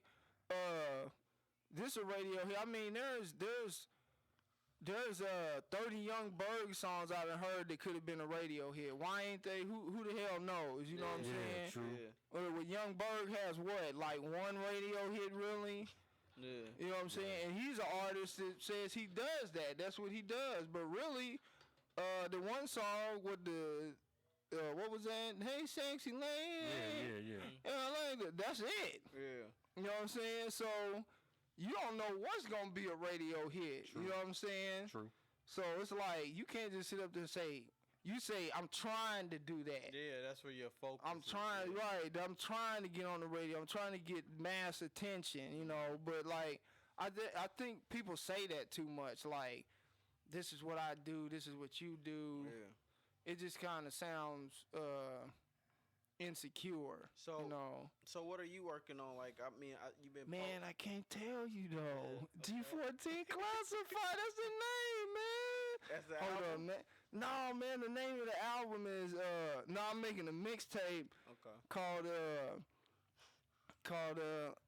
this a radio hit. I mean, there's 30 Young Berg songs I done heard that could have been a radio hit. Why ain't they? Who the hell knows? You know what I'm saying? True. With Young Berg has what, like one radio hit really? Yeah. You know what I'm saying? And he's an artist that says he does that. That's what he does. But really, the one song with what was that? Hey, sexy lady. Yeah. And I like that. That's it. Yeah. You know what I'm saying? So you don't know what's gonna be a radio hit. True. You know what I'm saying? True. So it's like you can't just sit up there and say. You say I'm trying to do that. Yeah, that's where your focus. I'm trying, right? I'm trying to get on the radio. I'm trying to get mass attention, you know. But like, I think people say that too much. Like, this is what I do. This is what you do. Yeah. It just kind of sounds insecure. So, you know. So what are you working on? Like, I mean, you've been. Man, I can't tell you though. G14 Classified. That's the name, man. That's the Hold album? on, man. No, man. The name of the album is I'm making a mixtape. Okay. Called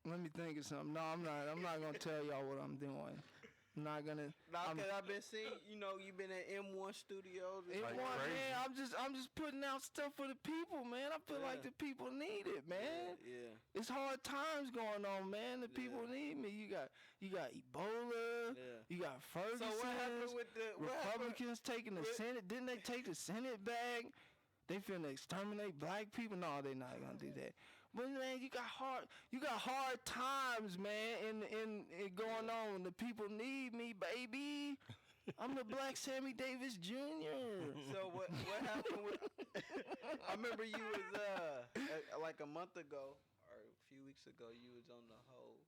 let me think of something. No, I'm not gonna tell y'all what I'm doing. I'm not gonna. Now, cause I've been seeing, you know, you've been at M1 Studios. It Like was, crazy. man. I'm just putting out stuff for the people, man. I feel like the people need it, man. Yeah. It's hard times going on, man. The people need me. You got Ebola. Yeah. You got Ferguson. So what happened with the Republicans taking the Senate? Didn't they take the Senate back? They finna exterminate black people? No, they not gonna do that. But man, you got hard times, man, in going on. The people need me, baby. I'm the Black Sammy Davis Jr. So what happened with? I remember you was like a month ago or a few weeks ago. You was on the whole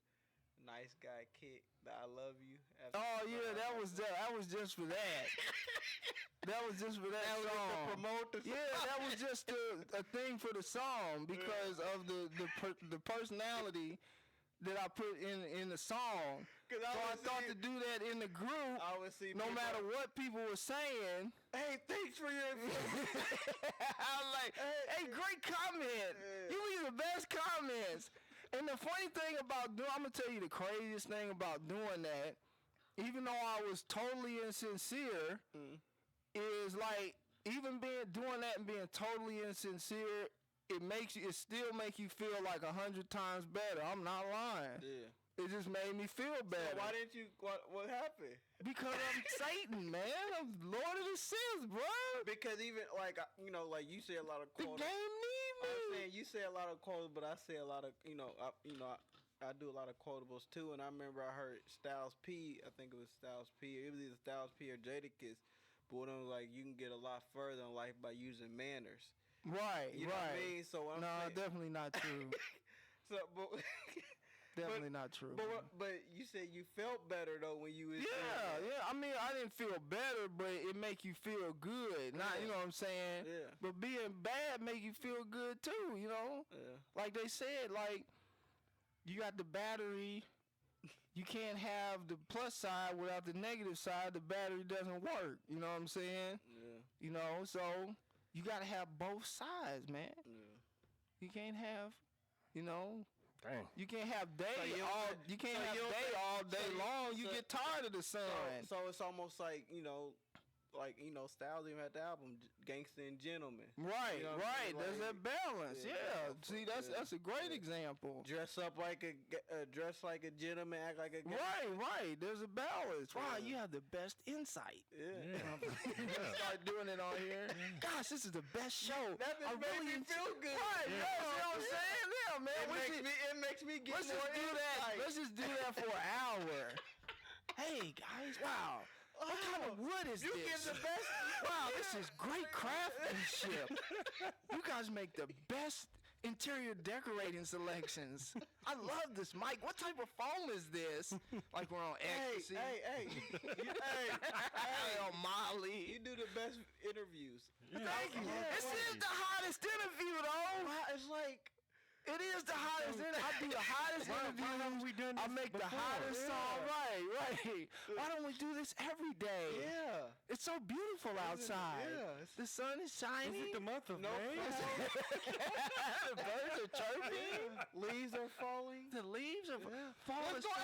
nice guy kick. The I love you. Oh yeah, that was just for that. That was just for that was song. to promote the song. Yeah, that was just a thing for the song because of the personality that I put in the song. So I thought to do that in the group. I would see no people- matter what people were saying. Hey, thanks for your. I was like, hey, great comment. You leave the best comments. And the funny thing about I'm gonna tell you the craziest thing about doing that, even though I was totally insincere, is like even doing that and being totally insincere, it still make you feel like 100 times better. I'm not lying. Yeah. It just made me feel better. So why didn't you? What happened? Because I'm Satan, man. I'm Lord of the Sins, bro. Because even like like you say a lot of The quotes. game need me. I'm saying you say a lot of quotes, but I say a lot of I do a lot of quotables too. And I remember I heard Styles P. I think it was Styles P. It was either Styles P or Jadakiss. But one of them was like, you can get a lot further in life by using manners. Right, You know what I mean? So what I'm saying, definitely not true. but Definitely not true. But you said you felt better though when you was doing that. Yeah. I mean, I didn't feel better, but it make you feel good. Not, you know what I'm saying? Yeah. But being bad make you feel good too, you know? Yeah. Like they said, like, you got the battery. You can't have the plus side without the negative side. The battery doesn't work. You know what I'm saying? Yeah. You know, so you got to have both sides, man. Yeah. You can't have, you know... Dang. You can't have day all day long. You get tired of the sun. So it's almost like Styles even had the album Gangsta and Gentleman. Right, You know what right. I mean? There's that balance. Yeah. See, that's a great Yeah. example. Dress up like a gentleman, act like a gangster. Right. There's a balance. Wow, Yeah. you have the best insight. Yeah. Start doing it on here. Gosh, this is the best show. That just made me feel good. Right, Yeah. you know what I'm saying? Yeah, man. It makes me get Let's more just do that. insight. Let's just do that for an hour. Hey guys, wow. What kind of wood is You this? give the best. Wow, this is great craftsmanship. You guys make the best interior decorating selections. I love this, Mike. What type of foam is this? Like we're on ecstasy. Hey, on Molly. You do the best interviews. Thank you. This is the hottest interview, though. It's like. It is the hottest interview. I do the hottest interview. Why haven't we done I this make the before? hottest Yeah. song. Right. Why don't we do this every day? Yeah. It's so beautiful outside. Yeah. The sun is Is shining. it the month of No May? The birds are chirping. Leaves are falling. The leaves are falling. Let's go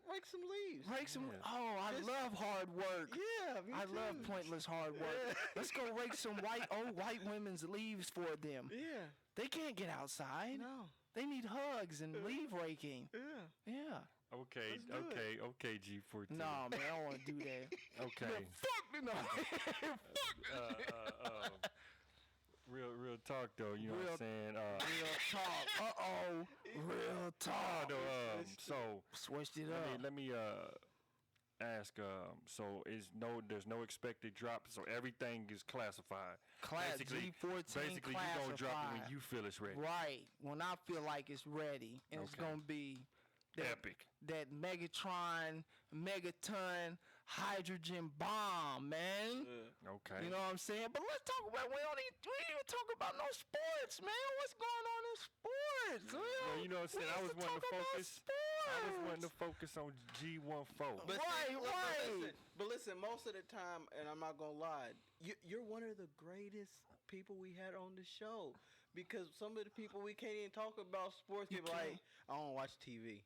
rake some leaves. Rake some. Yeah. Oh, I love hard work. Yeah, me I too. love pointless hard work. Let's go rake some white women's leaves for them. Yeah. They can't get outside. No. They need hugs and leaf raking. Yeah. Yeah. Okay, Let's do it. okay, G14. No, man, I don't want to do that. Okay. Man, fuck me, no. Fuck that. real talk though. You know what I'm saying? Real talk. Real talk. So switched it up. Let me ask. So there's no expected drop. So everything is classified. Basically, G14 you gonna drop it when you feel it's ready. Right. When I feel like it's ready, and it's gonna be epic. That Megaton hydrogen bomb, man. Okay. You know what I'm saying? But let's talk about we didn't even talk about no sports, man. What's going on in sports? Well, you know what I'm saying? I was wanting to focus on G14. But listen, most of the time, and I'm not gonna lie, you're one of the greatest people we had on the show. Because some of the people we can't even talk about sports. People like, I don't watch TV.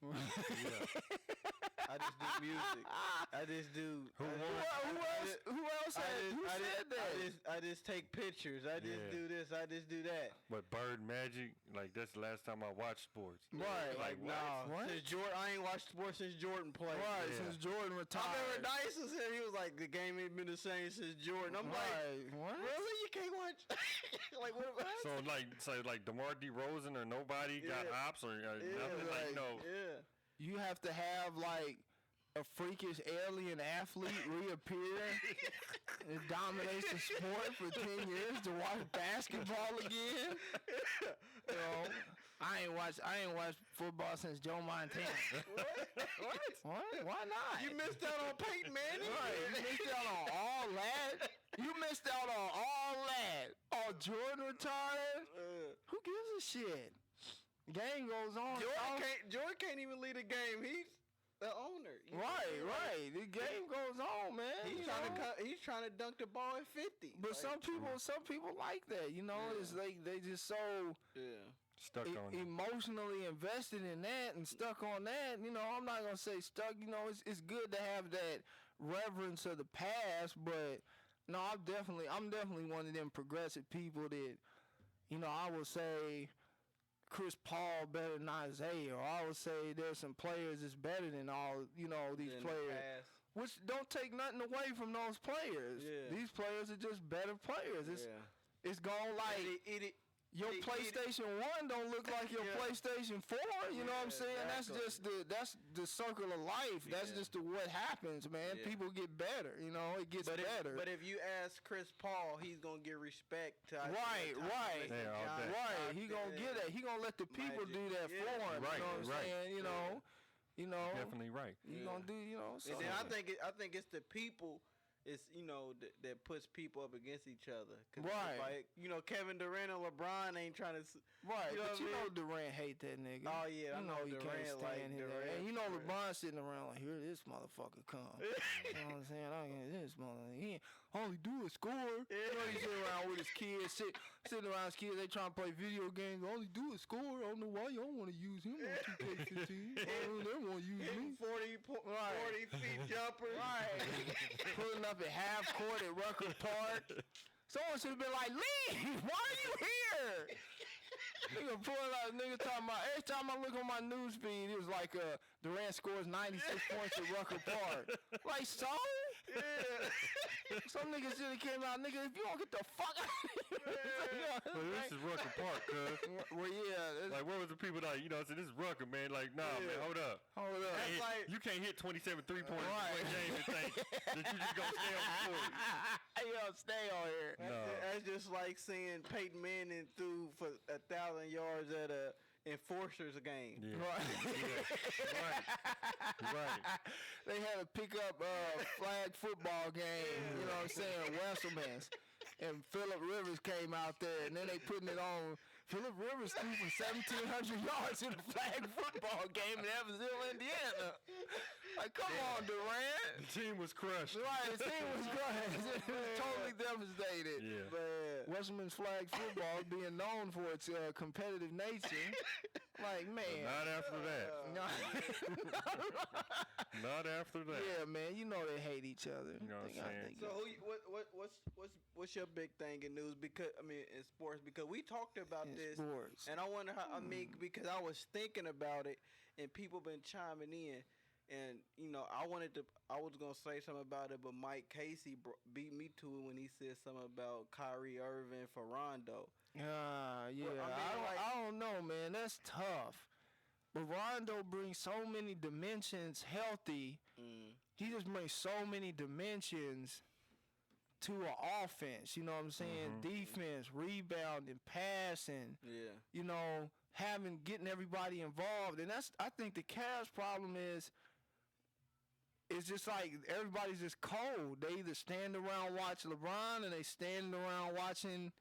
I just do music. I just do. Who else said that? I just take pictures. I just do this. I just do that. But Bird Magic, like that's the last time I watched sports. Right. Like nah. Since Jordan, I ain't watched sports since Jordan played. Right. Since Jordan retired. I remember Dice was here. He was like, the game ain't been the same since Jordan. I'm like, what? Really? You can't watch? Like what? So DeMar DeRozan or nobody got hops or nothing. Like no. Yeah. You have to have like a freakish alien athlete reappear and dominates the sport for 10 years to watch basketball again. You know, I ain't watched football since Joe Montana. What? Why not? You missed out on Peyton Manning. Right. You missed out on all that. Oh, Jordan retired. Who gives a shit? The game goes on. Jordan can't even lead a game. He's the owner. Right. The game goes on, man. He's trying to dunk the ball at 50. But some people like that. You know, it's like they just so stuck on emotionally invested in that and stuck on that. You know, I'm not gonna say stuck. You know, it's good to have that reverence of the past, but no, I'm definitely one of them progressive people that, you know, I would say Chris Paul better than Isaiah, or I would say there's some players that's better than all, you know, these players. Which don't take nothing away from those players. Yeah. These players are just better players. It's gone like your PlayStation 1 don't look like your PlayStation 4. You know what I'm saying? Exactly. That's the circle of life. That's just what happens, man. People get better. You know, it gets better. But if you ask Chris Paul, he's gonna get respect. Right. He gonna get it. He gonna let the people do that for him. Right. You know what I'm saying? You know. Definitely right. You gonna do. You know. And then I think it's the people. It's, you know, that puts people up against each other. Right. Like, you know, Kevin Durant and LeBron ain't trying to. Right. But you know Durant hate that nigga. Oh, yeah. I know he Durant can't stand him. And you know LeBron sitting around like, here this motherfucker come. You know what I'm saying? I can't this motherfucker. He all he do is score. You know, he's sitting around with his kids, sitting around his kids. They trying to play video games. All he do is score. I don't know why y'all want to use him on 2K15. They want to use me. 40 feet jumper. Right. Pulling up at half court at Rucker Park. Someone should have been like, leave! Why are you here? Nigga pulling out, nigga talking about, every time I look on my news feed, it was like Durant scores 96 points at Rucker Park. Like, so? Yeah. Some niggas should have came out, nigga, if you don't get the fuck out of here. Well, this is Rucker Park, cuz. Well, yeah. Like, what was the people like, you know, so this is Rucker, man. Like, nah, man, hold up. You can't hit 27 3-pointers in one game and think that you just gonna stay on the court. You gonna stay on here. No. That's just like seeing Peyton Manning threw for 1,000 yards at a Enforcers game. Yeah. Right. They had a pickup flag football game, you know what I'm saying, Wesselman's. And Phillip Rivers came out there, and then they putting it on. Phillip Rivers threw for 1,700 yards in a flag football game in Evansville, Indiana. Like, come on, Durant. The team was crushed. Right, the team was crushed. It was totally devastated. Yeah. But Wesselman's flag football being known for its competitive nature. Like, man. Not after that. Not after that. Yeah, man. You know they hate each other. You know what I'm saying? So what's your big thing in news? Because in sports, because we talked about this, sports. And I wonder how because I was thinking about it, and people been chiming in. And I was gonna say something about it, but Mike Casey beat me to it when he said something about Kyrie Irving for Rondo. Yeah. Well, I don't know, man. That's tough. But Rondo brings so many dimensions healthy. He just brings so many dimensions to an offense. You know what I'm saying? Defense, rebounding, passing. Yeah. Getting everybody involved. And I think the Cavs problem is it's just like everybody's just cold. They either stand around watching LeBron and they stand around watching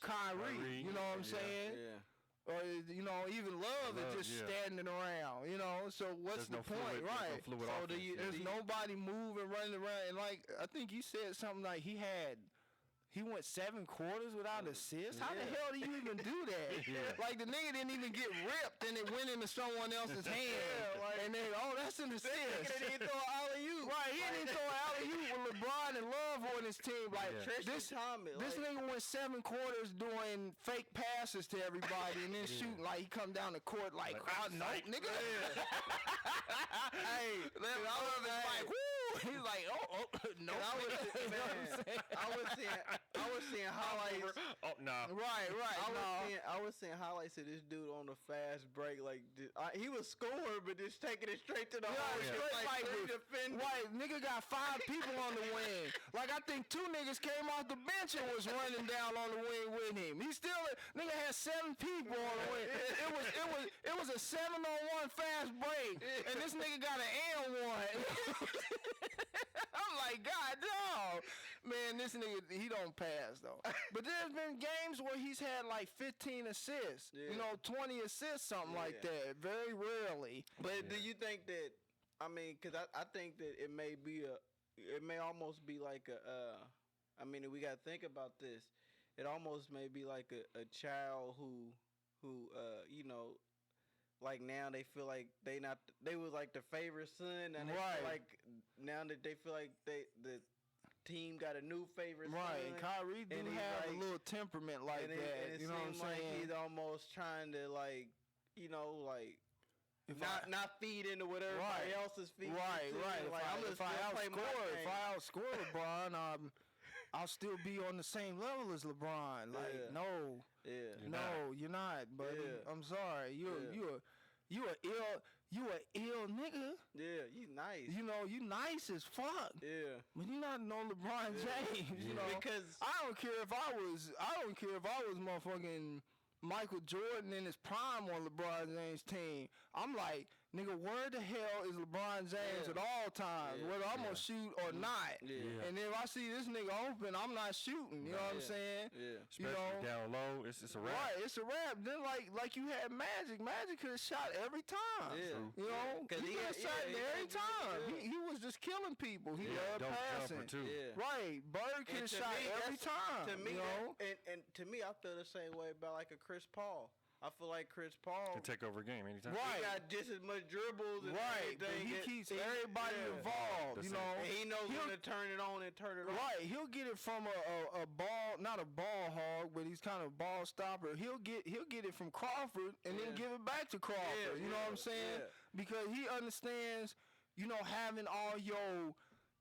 Kyrie. You know what I'm saying? Yeah. Or even Love is just standing around. So what's the point, right? No fluid There's nobody moving, running around, and like I think you said something like he went 7 quarters without assists. How the hell do you even do that? Like the nigga didn't even get ripped and it went into someone else's hand. And then that's an assist. He didn't throw an alley-oop. Right, he didn't throw an alley-oop with LeBron and Love on his team. Like this nigga went 7 quarters doing fake passes to everybody and then shooting like he come down the court like no, nigga. Hey, Love is like, woo. He's like, no. I was seeing highlights. Oh no. Right. I was seeing highlights of this dude on the fast break. Like he was scoring, but just taking it straight to the hole. Straight defender. Right, nigga got 5 people on the wing. Like I think 2 niggas came off the bench and was running down on the wing with him. He still nigga had 7 people on the wing. It was a 7-on-1 fast break, and this nigga got an L1. I'm like, God, no. Man, this nigga, he don't pass, though. But there's been games where he's had like 15 assists. 20 assists, something like that. Very rarely. But do you think that, because I think that it may almost be like we got to think about this. It almost may be like a child who like now they feel like they was like the favorite son, and they feel like now that they feel like the team got a new favorite son. Right, Kyrie do have a little temperament like that. And it you know what I'm like saying? He's almost trying to not feed into what everybody else is feeding. Right. Like, If I outscore LeBron, I'll still be on the same level as LeBron. Like, no. No, you're not, buddy. I'm sorry. You a ill nigga. Yeah, you nice. You nice as fuck. Yeah. But you're not no LeBron James. Because I don't care if I was motherfucking Michael Jordan in his prime on LeBron James' team. I'm like, nigga, where the hell is LeBron James at all times, whether I'm gonna shoot or not? And if I see this nigga open, I'm not shooting. You know what I'm saying? Yeah. Especially down low, it's a wrap. Right, it's a wrap. Then like you had Magic. Magic could have shot every time. Yeah. He could have shot every time. He was just killing people. He loved passing. Too. Yeah. Right. Bird could have shot every time. To me, and to me, I feel the same way about like a Chris Paul. I feel like Chris Paul can take over a game anytime. Right. He got just as much dribbles and but he keeps everybody involved. And he knows when to turn it on and turn it off. Right. He'll get it from a ball, not a ball hog, but he's kind of ball stopper. He'll get it from Crawford and then give it back to Crawford. You know what I'm saying? Because he understands,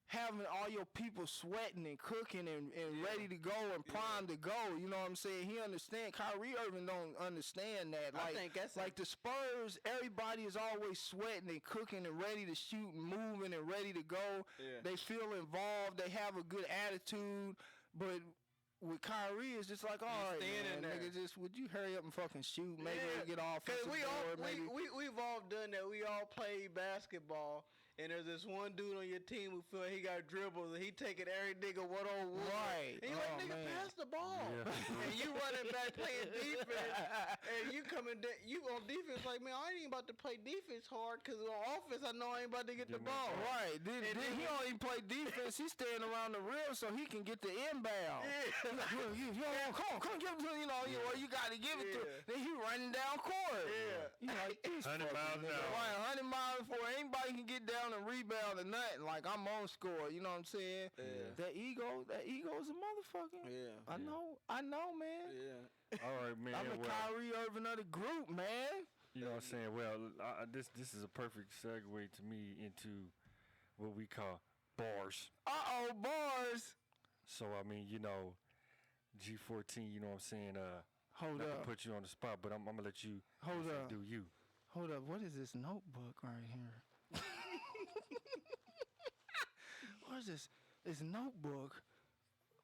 having all your people sweating and cooking and ready to go and primed to go. You know what I'm saying? He understands. Kyrie Irving don't understand that. I think that's like the Spurs, everybody is always sweating and cooking and ready to shoot and moving and ready to go. Yeah. They feel involved. They have a good attitude. But with Kyrie, it's just like, all right, man, nigga, just would you hurry up and fucking shoot? Maybe we get off. Because we've all done that. We all play basketball. And there's this one dude on your team who feel like he got dribbles and he taking every nigga one-on-one. Right. And you like, nigga, pass the ball. Yeah. And you running back playing defense. And you you on defense like, man, I ain't about to play defense hard because on offense I know I ain't about to get the ball. Right. Then he don't even play defense. He's staying around the rim so he can get the inbound. Yeah. Come on, give it to him. You got to give it to him. Then he running down court. Yeah. You like, 100 miles an hour. Right, 100 miles before anybody can get down and rebound or nothing. Like, I'm on score. You know what I'm saying? Yeah. That ego is a motherfucker. Yeah. I know, man. Yeah. All right, man. I'm the Kyrie Irving of the group, man. You know what I'm saying? Well, this is a perfect segue to me into what we call bars. Bars. So I mean, G14. You know what I'm saying? Hold Not up. to put you on the spot, but I'm gonna let you Hold up. do you. Hold up. What is this notebook right here? What is this notebook?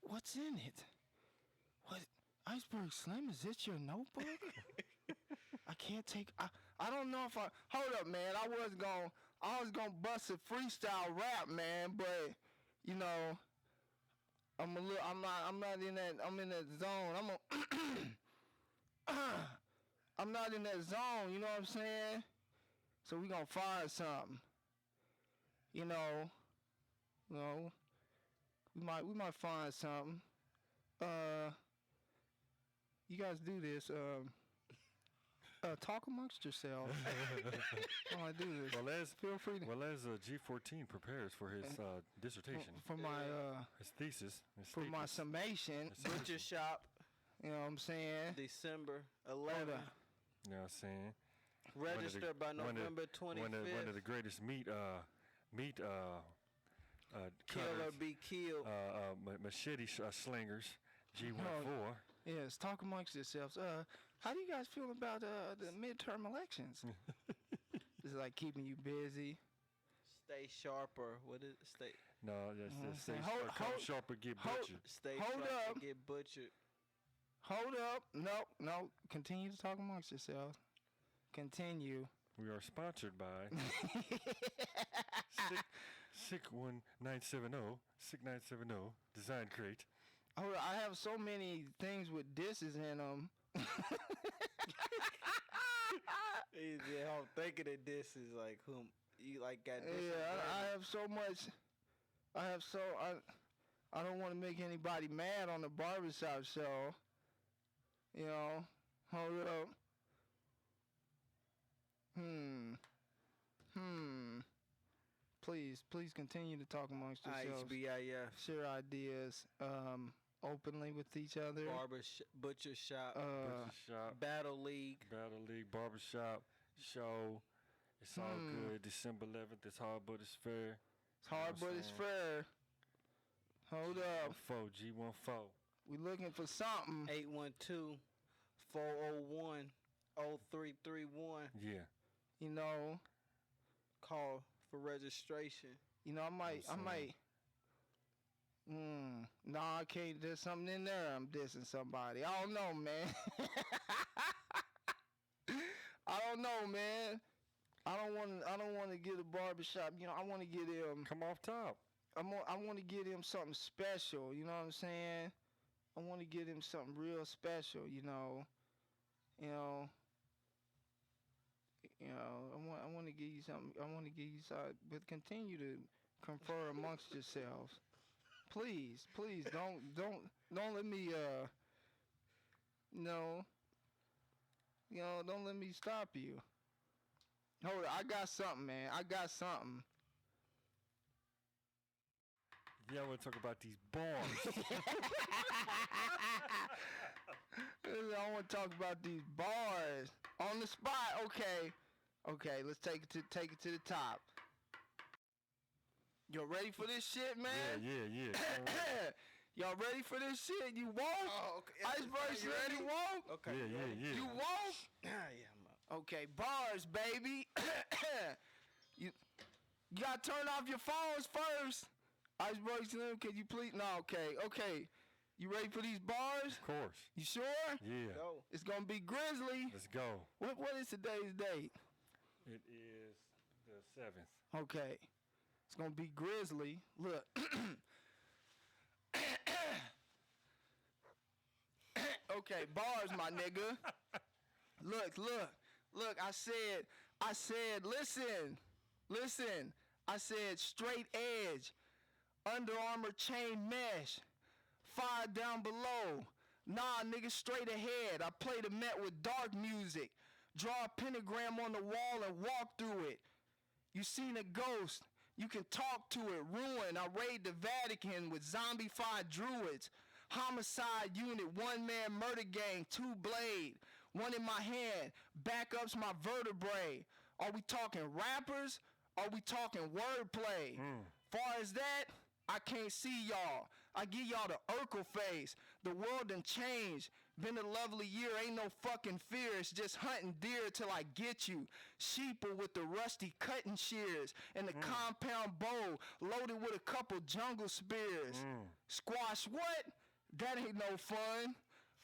What's in it? What? Iceberg Slim, is this your notebook? I can't take. I don't know if I. Hold up, man. I was gonna bust a freestyle rap, man, but I'm not in that. I'm in that zone. I'm not in that zone. You know what I'm saying? So we gonna find something. We might find something. You guys do this. Talk amongst yourselves. While I do this. Feel free to. As G14 prepares for his dissertation, For my his thesis, for my summation. Butcher Shop, You know what I'm saying? December Hold 11th. up. you know what I'm saying? Register by November 25th. One of the greatest meat Kill or cutters, be killed. machete slingers, G14. Yes, talk amongst yourselves. How do you guys feel about the midterm elections? Is it like keeping you busy? Stay sharp or what is it? Stay No, that's Mhm. stay Hold- sharp, come hold- sharp or get hold- butchered. stay Hold sharp up. and get butchered. Hold up. No. Continue to talk amongst yourselves. Continue. We are sponsored by SICK1970 Design Crate. Hold up. I have so many things with disses in them. I'm thinking that this is like whom you like got this. Yeah, I have so much. I don't want to make anybody mad on the barbershop show. Hold up. Please continue to talk amongst yourselves. IHBIF. Share ideas openly with each other. Butcher Shop. Butcher Shop, Battle League. Barbershop, show. It's all good. December 11th. It's hard, but it's fair. It's hard, but it's fair. Hold up. G14. We looking for something. 812-401-0331. Yeah. Call for registration. I might. No, I can't. There's something in there. I'm dissing somebody. I don't know, man. I don't know, man. I don't want to get a barbershop. I want to get him. Come off top. I want to get him something special. You know what I'm saying? I want to get him something real special. I want to give you something. I want to give you something. But continue to confer amongst yourselves. Please, don't let me. Don't let me stop you. Hold on, I got something, man. I got something. Yeah, I want to talk about these bars. I want to talk about these bars on the spot. Okay. Let's take it to the top. Y'all ready for this shit, man? Yeah. Y'all ready for this shit? You won't? Oh, okay. Iceberg, You ready? You won't? Okay. Yeah. You won't? Yeah, I'm up. Okay, bars, baby. you gotta turn off your phones first. Iceberg Slim, can you please? No, okay. You ready for these bars? Of course. You sure? Yeah. Go. It's gonna be grizzly. Let's go. What is today's date? It is the 7th. Okay. It's gonna be grizzly. Look. Okay, bars, my nigga. Look, I said, listen. I said straight edge, Under Armour chain mesh, fire down below. Nah, nigga, straight ahead. I play the Met with dark music. Draw a pentagram on the wall and walk through it. You seen a ghost, you can talk to it. Ruin, I raid the Vatican with zombified druids. Homicide unit, one-man murder gang, 2 blade. one in my hand. Backups my vertebrae. Are we talking rappers? Are we talking wordplay? Far as that, I can't see y'all. I give y'all the Urkel face. The world done changed. Been a lovely year, ain't no fucking fear. It's just hunting deer till I get you. Sheeple with the rusty cutting shears and the compound bow loaded with a couple jungle spears. Squash what? That ain't no fun.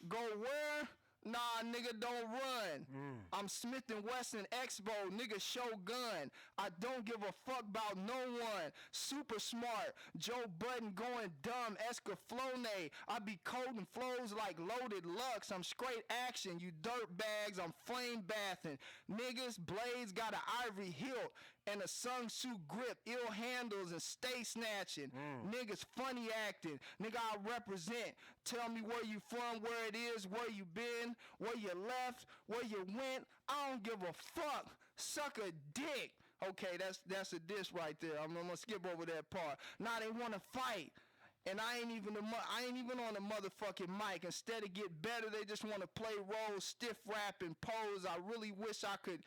Go where? Nah, nigga, don't run. I'm Smith & Wesson Expo, nigga, Shogun. I don't give a fuck about no one. Super smart. Joe Budden going dumb. Escaflowne. I be coding flows like loaded Lux. I'm straight action. You dirt bags, I'm flame bathing. Niggas, blades got an ivory hilt and a Sung Soo grip, ill handles and stay snatching. Niggas funny acting. Nigga, I represent. Tell me where you from, where it is, where you been, where you left, where you went. I don't give a fuck. Suck a dick. Okay, that's a diss right there. I'm gonna skip over that part. Now they wanna fight. And I ain't even on the motherfucking mic. Instead of get better, they just want to play roles, stiff rap and pose. I really wish I could.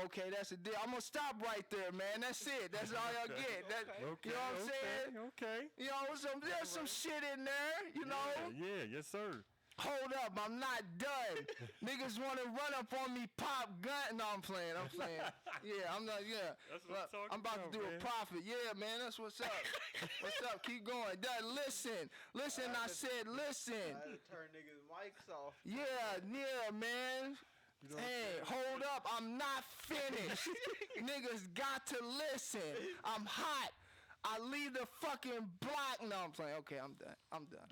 Okay, that's a deal. I'm gonna stop right there, man. That's it. That's all y'all get. That, you know what I'm saying? Okay. You know, there's some shit in there. You know. Yeah. Yes, sir. Hold up, I'm not done. Niggas want to run up on me, pop gun. No, I'm playing. Yeah, I'm not. Yeah, that's what I'm about to do man. a profit. Yeah, man, that's what's up. What's up? Keep going. Listen. I said listen. I had to turn niggas' mics off. Yeah, man. Hey, hold up, I'm not finished. Niggas got to listen. I'm hot. I leave the fucking block. No, I'm playing. Okay, I'm done.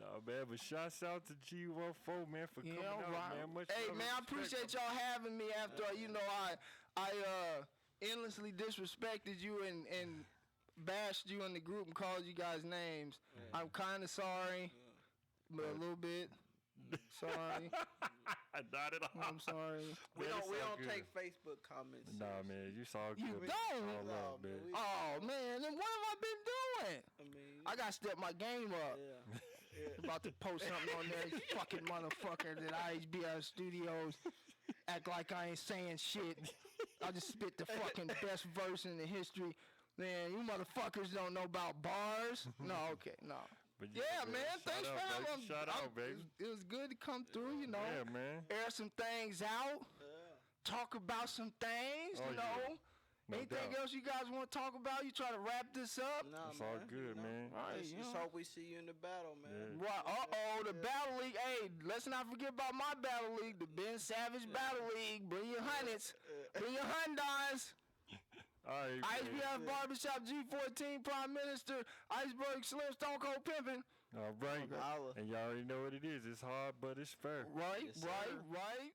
Nah, man, but shouts out to G14, man, for coming out, man. Much hey, love man, I and appreciate respect. y'all having me after, I endlessly disrespected you and bashed you in the group and called you guys names. Yeah. I'm kind of sorry, but a little bit. Sorry. Not at all. I'm sorry. We Man, don't good. take Facebook comments. Nah, man, you saw good. You don't? All love, man. Oh, man, then what have I been doing? I got to step my game up. Yeah. About to post something on there, you fucking motherfucker at IHBIF Studios. Act like I ain't saying shit. I just spit the fucking best verse in the history. Man, you motherfuckers don't know about bars. No, okay, no. But yeah, man, thanks for having me. Shout out, baby. It was good to come through, you know. Yeah, man. Air some things out. Talk about some things, you know. No Anything doubt. else you guys want to talk about? You try to wrap this up? Nah, It's all good, man. All right, Just hope we see you in the battle, man. Yeah. Right, the Battle League. Hey, let's not forget about my Battle League, the Ben Savage Battle League. Bring your hundreds. Bring your Hyundais. All right, IHBIF Barbershop, G14, Prime Minister, Iceberg Slim, Stone Cold Pimpin'. All right. Okay. And y'all already know what it is. It's hard, but it's fair. Right, Yes, sir. right.